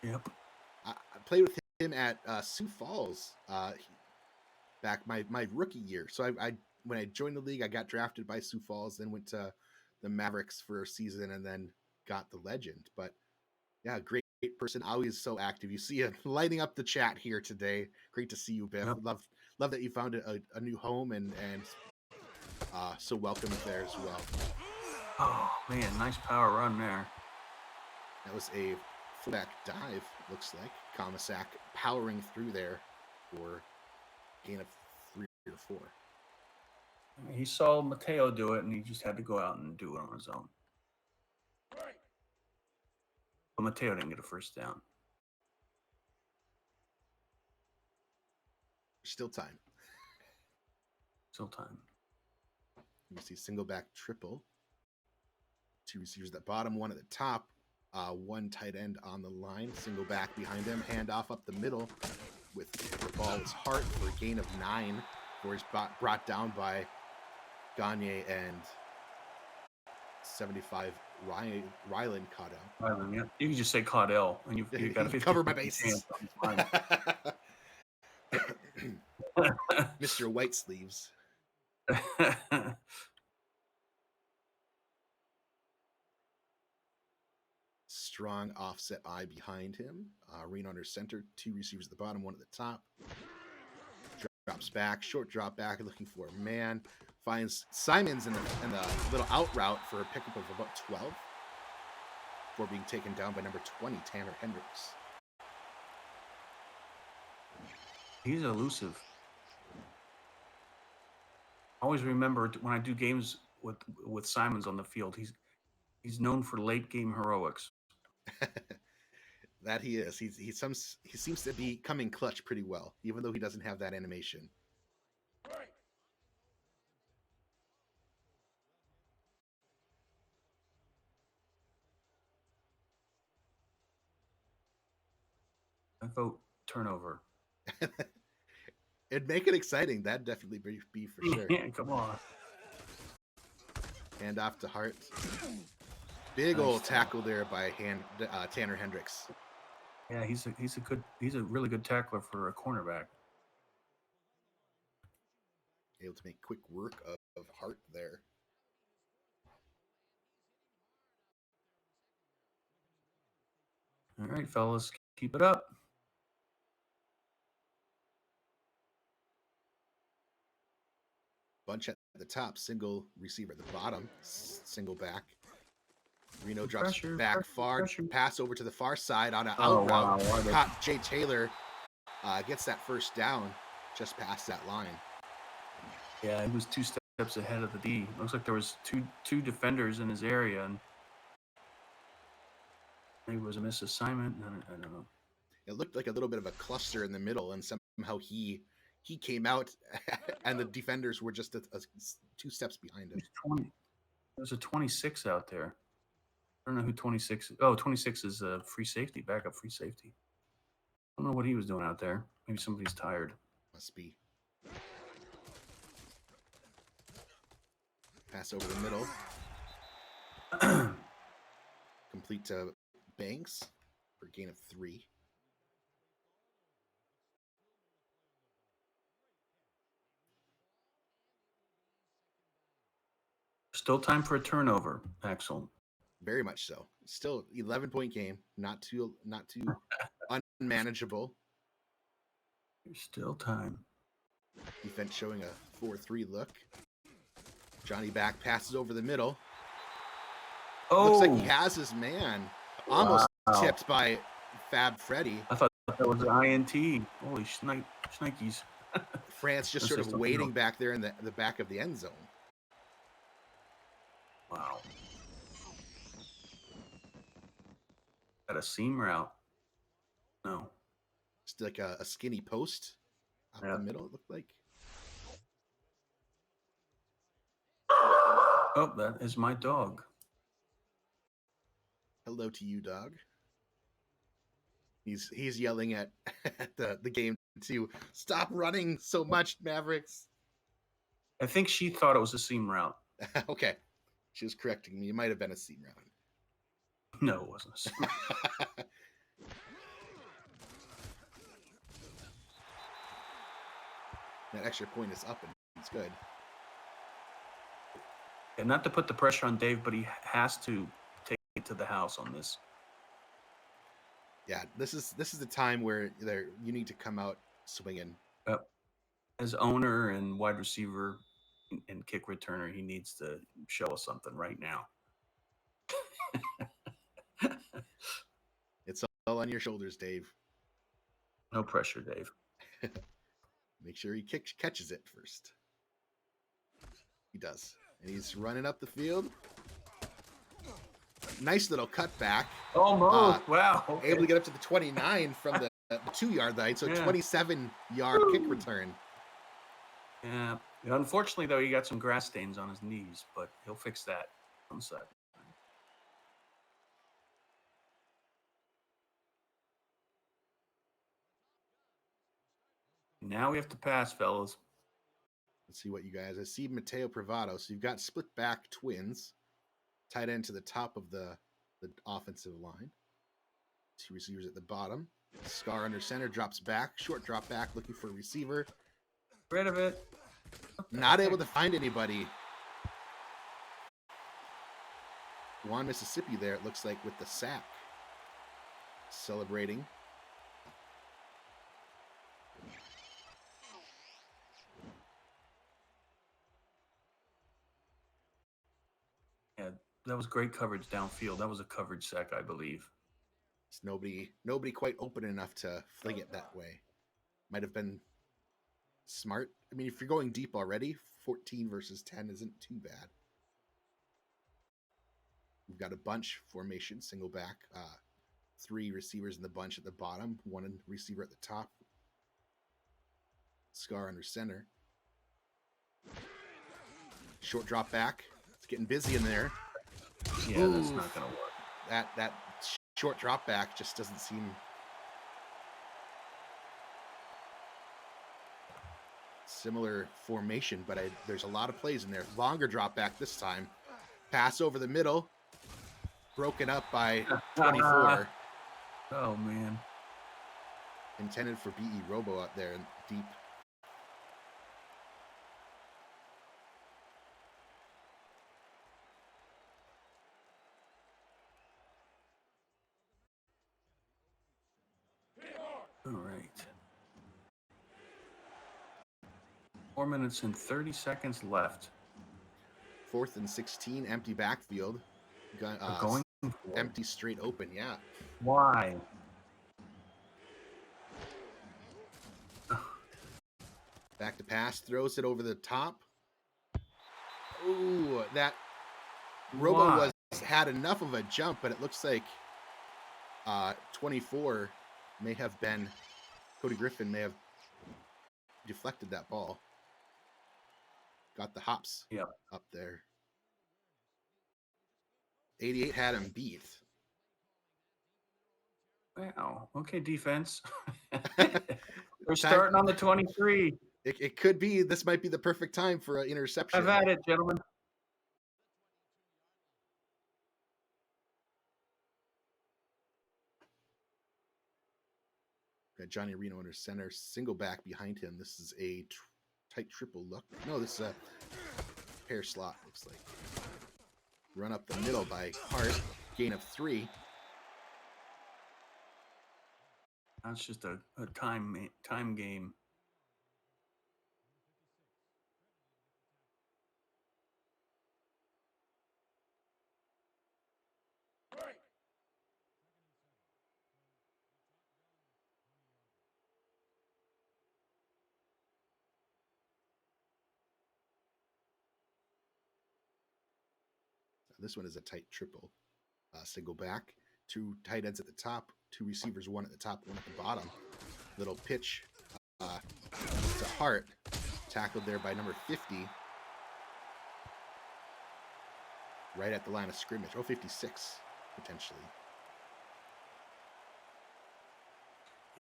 Yep. I played with him at Sioux Falls back my rookie year. So I when I joined the league, I got drafted by Sioux Falls, then went to the Mavericks for a season, and then got the legend. But yeah, great person, always so active. You see him lighting up the chat here today. Great to see you, Biff. Yep. Love that you found a new home and so welcome there as well. Oh man, nice power run there. That was a fullback dive, looks like. Comisac powering through there for gain of 3 or 4. He saw Mateo do it, and he just had to go out and do it on his own. But Mateo didn't get a first down. Still time. Still time. You see single back triple. 2 receivers at the bottom, 1 at the top. 1 tight end on the line. Single back behind him. Handoff up the middle with the ball is Hart for a gain of 9. Where he's brought down by Gagne and 75 Ryland Caudell. Ryland, yeah. You can just say Caudell, and you've got a 50% cover my bases. Mr. White Sleeves. Strong offset eye behind him. Reno under center. 2 receivers at the bottom, 1 at the top. Drops back. Short drop back. Looking for a man. Finds Simons in the little out route for a pickup of about 12. Before being taken down by number 20, Tanner Hendricks. He's elusive. I always remember when I do games with Simons on the field, he's known for late game heroics. That he is. He seems to be coming clutch pretty well, even though he doesn't have that animation. I vote turnover. It'd make it exciting. That'd definitely be for sure. Yeah, come on. Hand off to Hart. Big nice old tackle there by Tanner Hendricks. Yeah, he's a really good tackler for a cornerback. Able to make quick work of Hart there. All right, fellas, keep it up. Bunch at the top, single receiver at the bottom, single back. Reno drops back far, pass over to the far side on an out route. Caught Jay Taylor, gets that first down just past that line. Yeah, he was 2 steps ahead of the D. Looks like there was two defenders in his area, and maybe it was a misassignment. I don't know. It looked like a little bit of a cluster in the middle, and somehow he came out, and the defenders were just 2 steps behind him. There's a 26 out there. I don't know who 26 is. Oh, 26 is a free safety, backup free safety. I don't know what he was doing out there. Maybe somebody's tired. Must be. Pass over the middle. Complete to Banks for a gain of 3. Still time for a turnover, Axel. Very much so. Still 11-point game, not too unmanageable. There's still time. Defense showing a 4-3 look. Johnny back passes over the middle. Oh, looks like he has his man. Almost tipped by Fab Freddy. I thought that was an INT. Holy shnikes. France just sort of waiting back there in the back of the end zone. Wow. Got a seam route. No. Just like a skinny post up the middle, it looked like. Oh, that is my dog. Hello to you, dog. He's yelling at the game to stop running so much, Mavericks. I think she thought it was a seam route. Okay. She was correcting me. It might have been a seam route. No, it wasn't a seam route. That extra point is up and it's good. And not to put the pressure on Dave, but he has to take it to the house on this. Yeah, this is the time where you need to come out swinging. As owner and wide receiver and kick returner, he needs to show us something right now. It's all on your shoulders, Dave. No pressure, Dave. Make sure he catches it first. He does. And he's running up the field. Nice little cutback. Almost. Wow. Okay. Able to get up to the 29 from the 2-yard line. So 27-yard kick return. Yeah. Unfortunately, though, he got some grass stains on his knees, but he'll fix that on the side. Now we have to pass, fellas. Let's see what you guys. I see Mateo Privado. So you've got split back twins. Tight end to the top of the offensive line. 2 receivers at the bottom. Scar under center, drops back. Short drop back, looking for a receiver. Rid of it. Not able to find anybody. Juan, Mississippi there, it looks like, with the sack. Celebrating. Yeah, that was great coverage downfield. That was a coverage sack, I believe. It's nobody quite open enough to fling it that way. Might have been smart. I mean, if you're going deep already, 14 versus 10 isn't too bad. We've got a bunch formation, single back, 3 receivers in the bunch at the bottom, 1 receiver at the top. Scar under center. Short drop back. It's getting busy in there. Yeah, that's not going to work. That short drop back just doesn't seem similar formation, but there's a lot of plays in there. Longer drop back this time. Pass over the middle. Broken up by 24. Oh, man. Intended for B.E. Robo out there deep. All right. 4 minutes and 30 seconds left. 4th and 16, empty backfield. Going empty straight open, yeah. Why? Back to pass, throws it over the top. Ooh, that Robo had enough of a jump, but it looks like 24 may have been, Cody Griffin may have deflected that ball. Got the hops up there. 88 had him beat. Wow. Okay, defense. We're starting on the 23. It could be. This might be the perfect time for an interception. Have at it, gentlemen. Got Johnny Reno under center, single back behind him. This is a tight triple look. No, this is a pair slot, looks like. Run up the middle by Hart. Gain of 3. That's just a time game. This one is a tight triple. Single back. 2 tight ends at the top. 2 receivers, 1 at the top, 1 at the bottom. Little pitch to Hart. Tackled there by number 50. Right at the line of scrimmage. Oh, 56, potentially.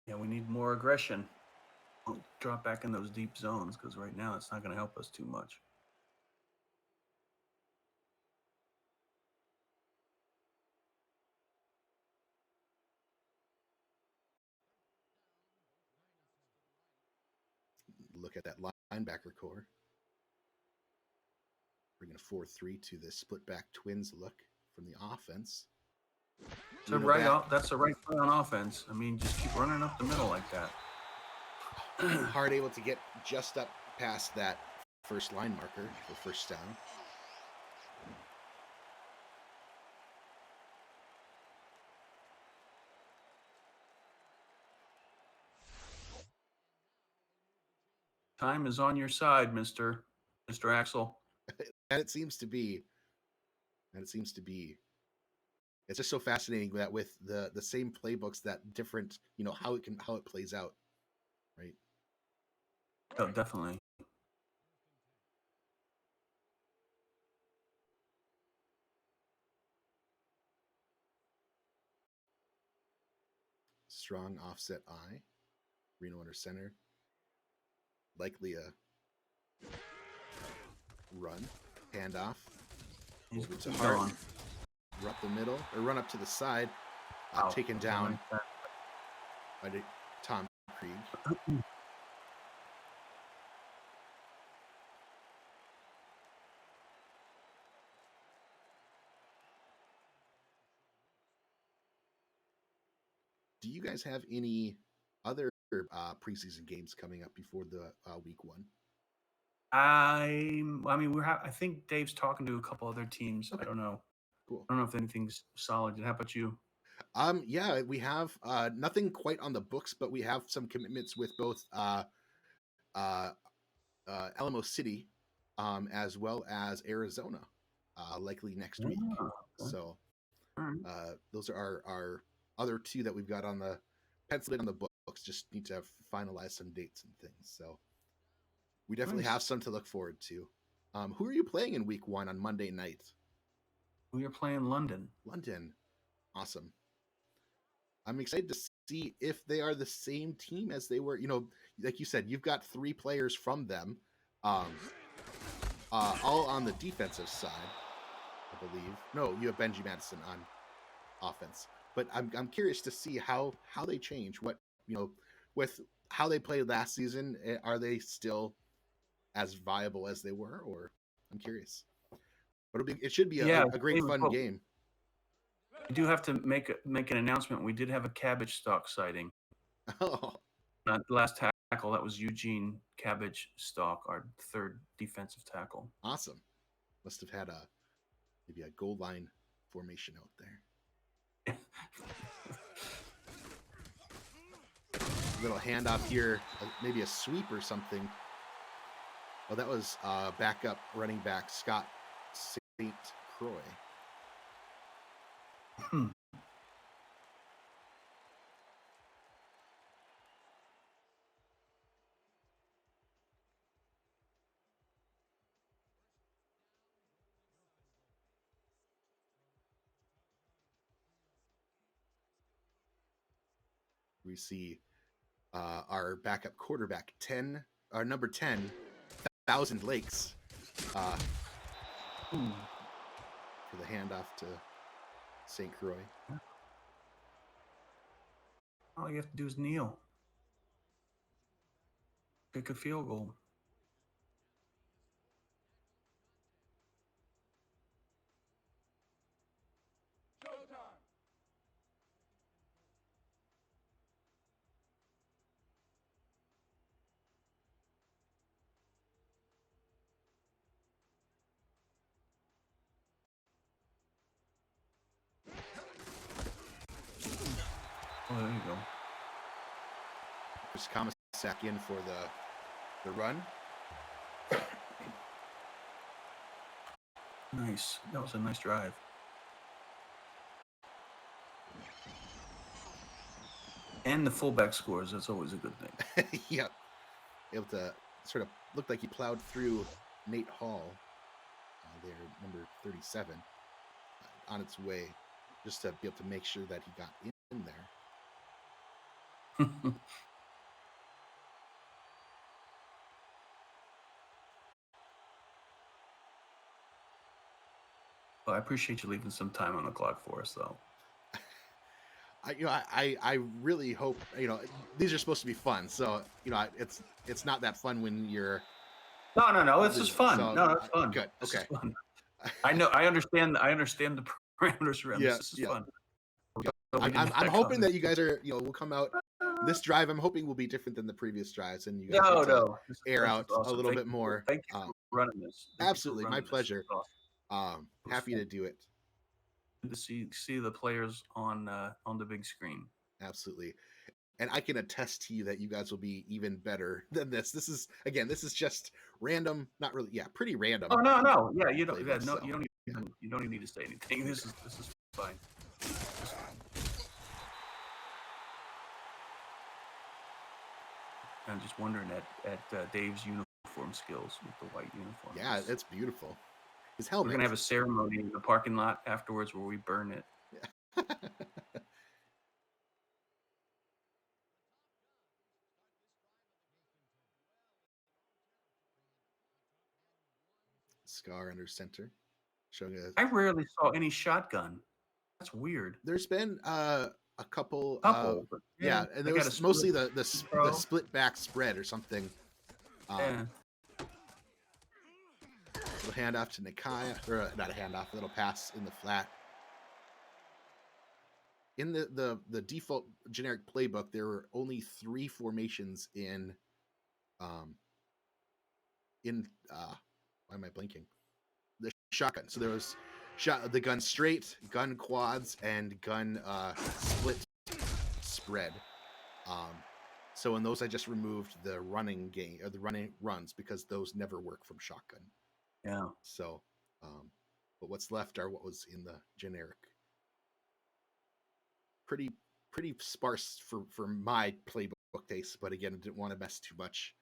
Yeah, we need more aggression. We'll drop back in those deep zones because right now it's not going to help us too much. Look at that linebacker core. Bringing a 4-3 to the split back twins look from the offense. That's the right play on offense. I mean, just keep running up the middle like that. Hart able to get just up past that first line marker for first down. Time is on your side, Mr. Axel. And it seems to be. It's just so fascinating that with the same playbooks, that different, how it plays out, right? Oh, definitely. Strong offset eye. Reno under center. Likely a run. Handoff. He's Over to Hart. Run up the middle, or run up to the side. Taken down by Tom Krieg. Do you guys have any other preseason games coming up before the week 1? I mean, I think Dave's talking to a couple other teams. Okay. I don't know. Cool. I don't know if anything's solid. How about you? Yeah, we have nothing quite on the books, but we have some commitments with both Alamo City, as well as Arizona, likely next week. Okay. So those are our other 2 that we've got on the pencil on the books. Just need to finalize some dates and things. So we definitely have some to look forward to. Who are you playing in week 1 on Monday night? We are playing London. London. Awesome. I'm excited to see if they are the same team as they were. Like you said, you've got 3 players from them, all on the defensive side, I believe. No, you have Benji Madison on offense. But I'm curious to see how they change. What, with how they played last season, are they still as viable as they were? Or I'm curious. But it should be a great fun game. We do have to make an announcement. We did have a Cabbage Stock sighting. Oh. Not the last tackle. That was Eugene Cabbage Stock, our 3rd defensive tackle. Awesome. Must have had maybe a goal line formation out there. Little handoff here, maybe a sweep or something. Oh, that was backup running back Scott St. Croix. We see our backup quarterback, number 10, Thousand Lakes, for the handoff to St. Croix. All you have to do is kneel. Kick a field goal. Oh, there you go. There's Kamasak in for the run. Nice. That was a nice drive. And the fullback scores. That's always a good thing. Yep. Able to sort of look like he plowed through Nate Hall, there, number 37, on its way, just to be able to make sure that he got in there. Well, I appreciate you leaving some time on the clock for us, though. I really hope, these are supposed to be fun, so it's not that fun when you're. No, it's just fun. So, no, it's fun. Good. This okay. Is fun. I understand the parameters around this. This is fun. I'm hoping that you guys are, will come out. This drive, I'm hoping, will be different than the previous drives, and you guys get to air out a little bit more. Thank you for running this. Absolutely, my pleasure. Happy to do it. To see the players on the big screen. Absolutely, and I can attest to you that you guys will be even better than this. This is just random, not really, pretty random. Oh no, yeah, you don't, you don't even need to say anything. This is fine. I'm just wondering at Dave's uniform skills with the white uniform. Yeah, it's beautiful. His helmet. We're gonna have a ceremony in the parking lot afterwards where we burn it. Yeah. Scar under center, showing us. I rarely saw any shotgun. That's weird. There's been a couple. Yeah, and it was mostly the split back spread or something. Yeah. Little handoff to Nakai, or not a handoff, a little pass in the flat. In the default generic playbook, there were only 3 formations in why am I blinking? The shotgun. So there was the gun straight, gun quads, and gun split spread. So in those, I just removed the running game or the running runs because those never work from shotgun. Yeah. So, but what's left are what was in the generic. Pretty sparse for my playbook taste, but again, I didn't want to mess too much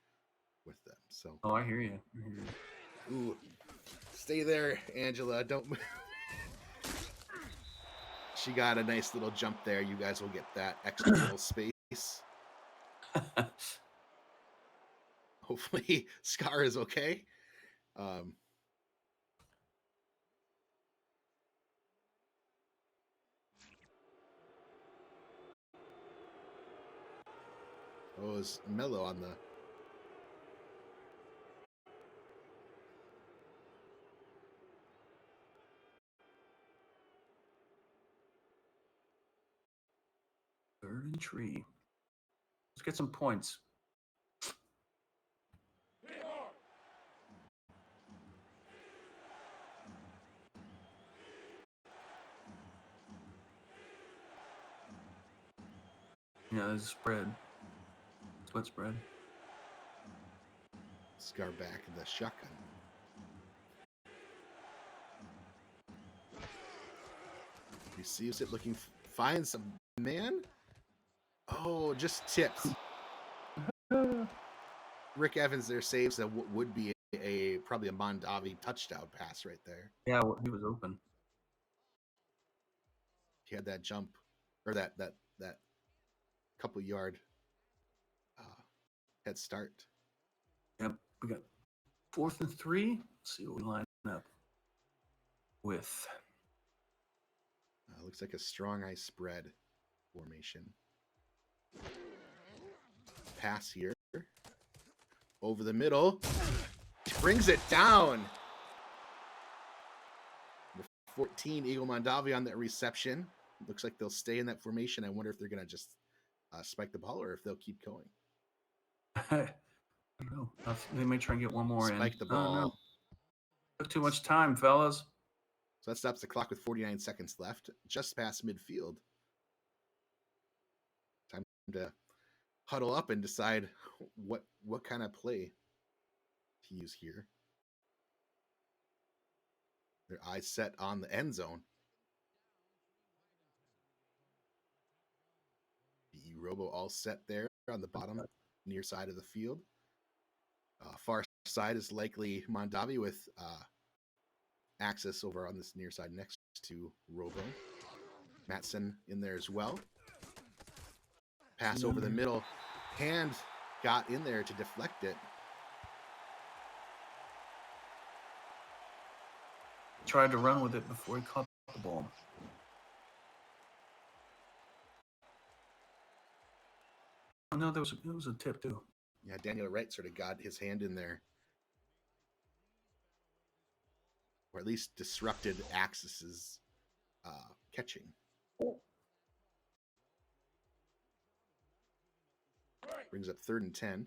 with them. So. Oh, I hear you. Ooh, stay there, Angela. Don't move. She got a nice little jump there. You guys will get that extra little space. Hopefully, Scar is okay. It was mellow on the. Third and 3. Let's get some points. Yeah, there's a spread. Split spread. Scar back in the shotgun. Receives it, finds some man. Oh, just tips. Rick Evans there saves that would be probably a Mondavi touchdown pass right there. Yeah, he was open. He had that jump or that couple yard head start. Yep, we got 4th and 3. Let's see what we line up with. Looks like a strong ice spread formation. Pass here. Over the middle. Brings it down. The 14, Eagle Mondavi on that reception. Looks like they'll stay in that formation. I wonder if they're going to just spike the ball or if they'll keep going. I don't know. They may try and get one more in. Spike the ball. No. Took too much time, fellas. So that stops the clock with 49 seconds left. Just past midfield. to huddle up and decide what kind of play to use here. Their eyes set on the end zone. The Robo all set there on the bottom near side of the field. Far side is likely Mondavi with access over on this near side next to Robo. Matson in there as well. Pass over the middle. Hand got in there to deflect it. Tried to run with it before he caught the ball. Oh, no, there was a tip too. Yeah, Daniel Wright sort of got his hand in there. Or at least disrupted Axis's catching. Brings up 3rd and 10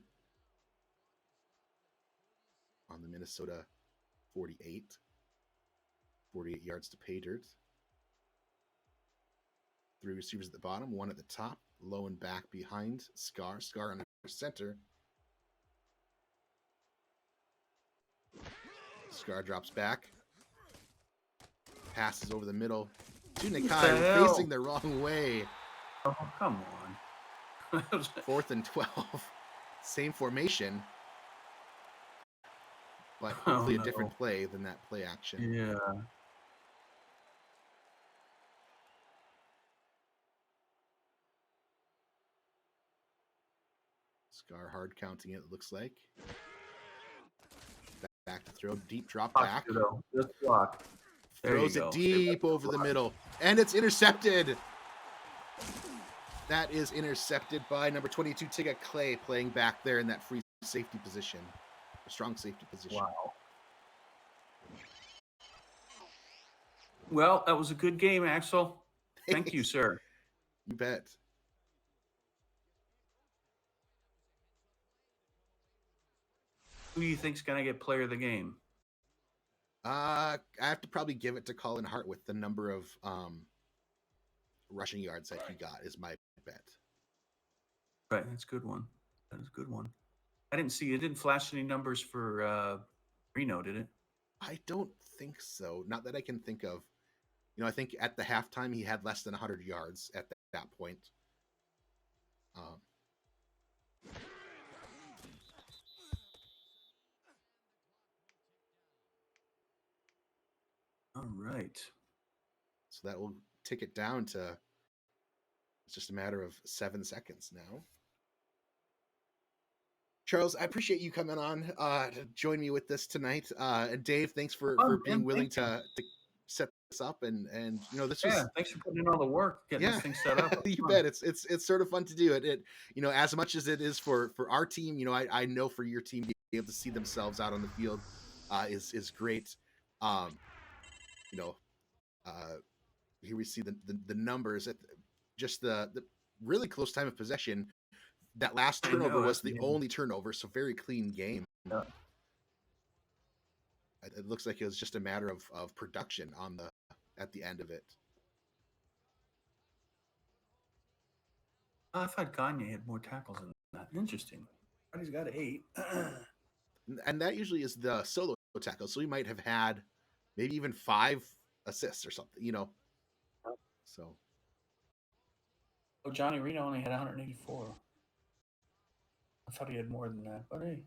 on the Minnesota 48. 48 yards to pay dirt. 3 receivers at the bottom, 1 at the top, low and back behind Scar. Scar under center. Scar drops back. Passes over the middle to Nakai, facing the wrong way. Oh, come on. 4th and 12. Same formation, but hopefully a different play than that play action. Yeah. Scar hard counting it looks like. Back to throw, deep drop back. Just block. Throws it deep over the middle, and it's intercepted. That is intercepted by number 22, Tigga Clay, playing back there in that free safety position, a strong safety position. Wow. Well, that was a good game, Axel. Thank you, sir. You bet. Who do you think's going to get player of the game? I have to probably give it to Colin Hart with the number of rushing yards that he got is my bet. Right, that's a good one. That is a good one. I didn't see it. Didn't flash any numbers for Reno, did it? I don't think so. Not that I can think of. You know, I think at the halftime he had less than 100 yards at that point. All right. So that will tick it down to it's just a matter of 7 seconds now. Charles, I appreciate you coming on to join me with this tonight. And Dave, thanks for being willing to set this up. And you know, this was thanks for putting in all the work getting this thing set up. You bet. It's sort of fun to do it. You know, as much as it is for our team, you know, I know for your team being able to see themselves out on the field is great. You know, here we see the numbers at just the really close time of possession. That last turnover was the only turnover, so very clean game. Yeah. It looks like it was just a matter of production at the end of it. I thought Gagne had more tackles than that. Interesting. But he's got 8. And that usually is the solo tackle, so he might have had maybe even 5 assists or something, you know. So. Oh, Johnny Reno only had 184. I thought he had more than that, but hey.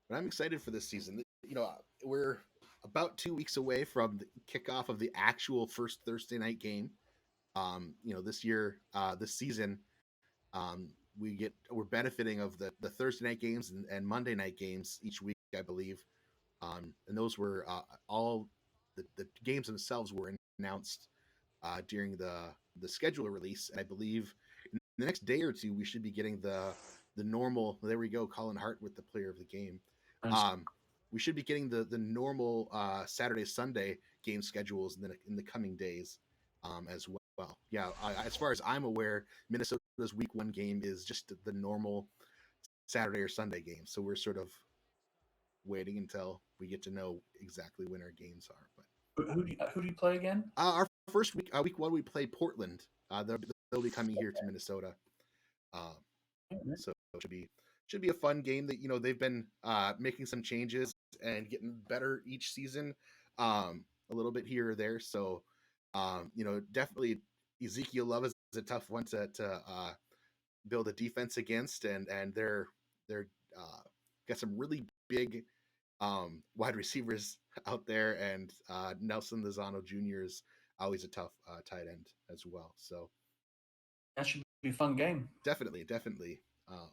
But I'm excited for this season. You know, we're about 2 weeks away from the kickoff of the actual first Thursday night game. You know, this year, this season, we're benefiting of the Thursday night games and Monday night games each week, I believe. And those were all the games themselves were announced during the schedule release. And I believe in the next day or two, we should be getting the normal. There we go, Colin Hart with the player of the game. We should be getting the normal Saturday Sunday game schedules in the coming days as well. Yeah, as far as I'm aware, Minnesota's week 1 game is just the normal Saturday or Sunday game. So we're sort of waiting until we get to know exactly when our games are. But Who do you play again? our first week, week one, we play Portland. They'll be coming here to Minnesota. Um, so it should be a fun game. That they've been making some changes and getting better each season, a little bit here or there. So definitely Ezekiel Love is a tough one to build a defense against, and they're got some really big wide receivers out there, and Nelson Lozano Jr. is always a tough tight end as well. So That should be a fun game. definitely. Um,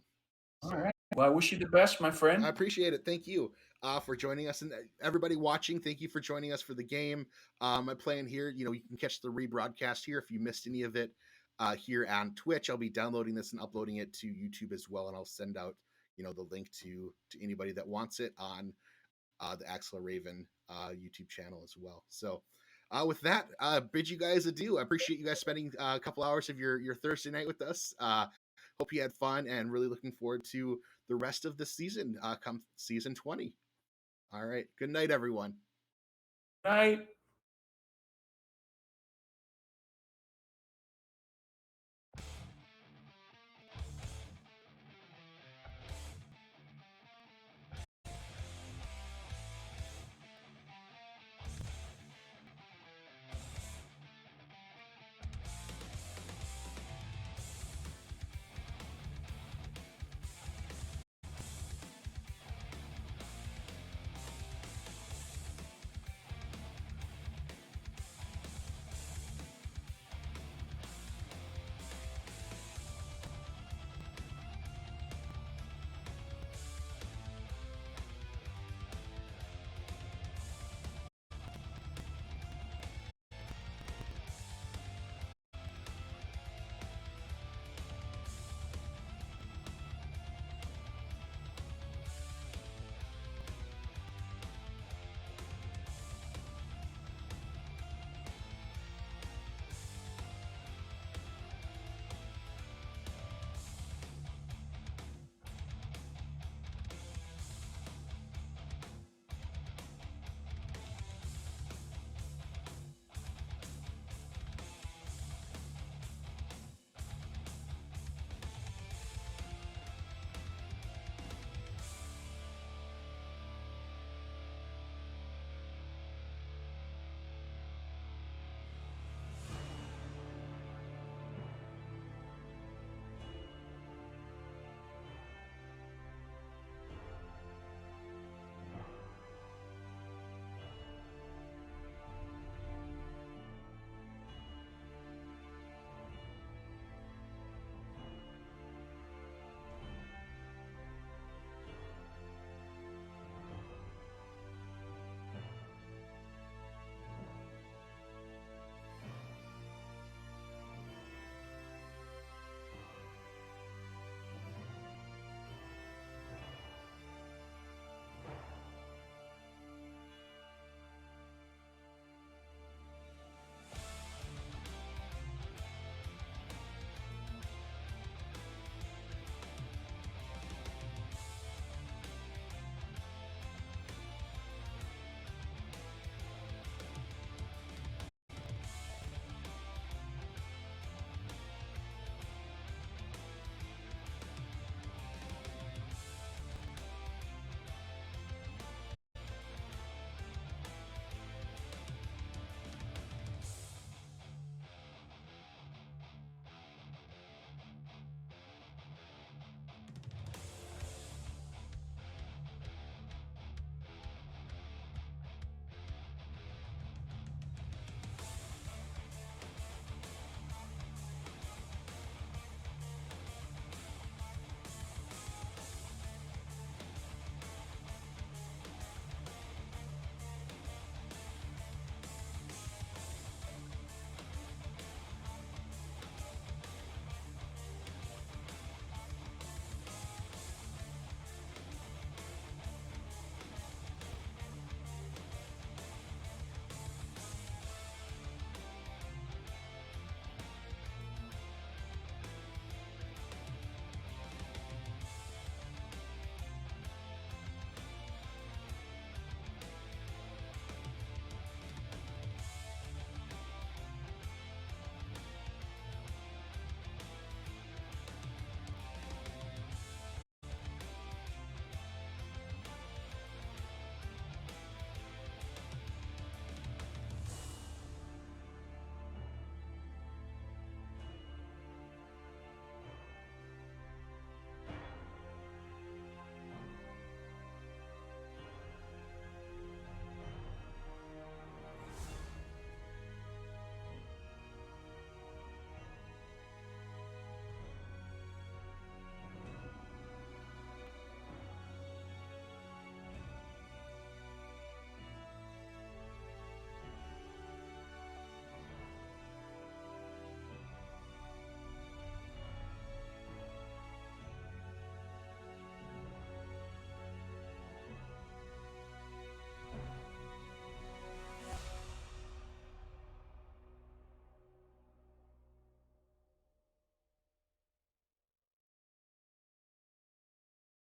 All so right. Well, I wish you the best, my I friend. appreciate it. Thank you for joining us, and everybody watching. Thank you for joining us for the game. My plan here, you can catch the rebroadcast here if you missed any of it here on Twitch. I'll be downloading this and uploading it to YouTube as well, and I'll send out the link to anybody that wants it on the Axel Raven YouTube channel as well. So. With that, bid you guys adieu. I appreciate you guys spending a couple hours of your Thursday night with us. Hope you had fun, and really looking forward to the rest of the season come season 20. All right. Good night, everyone. Night.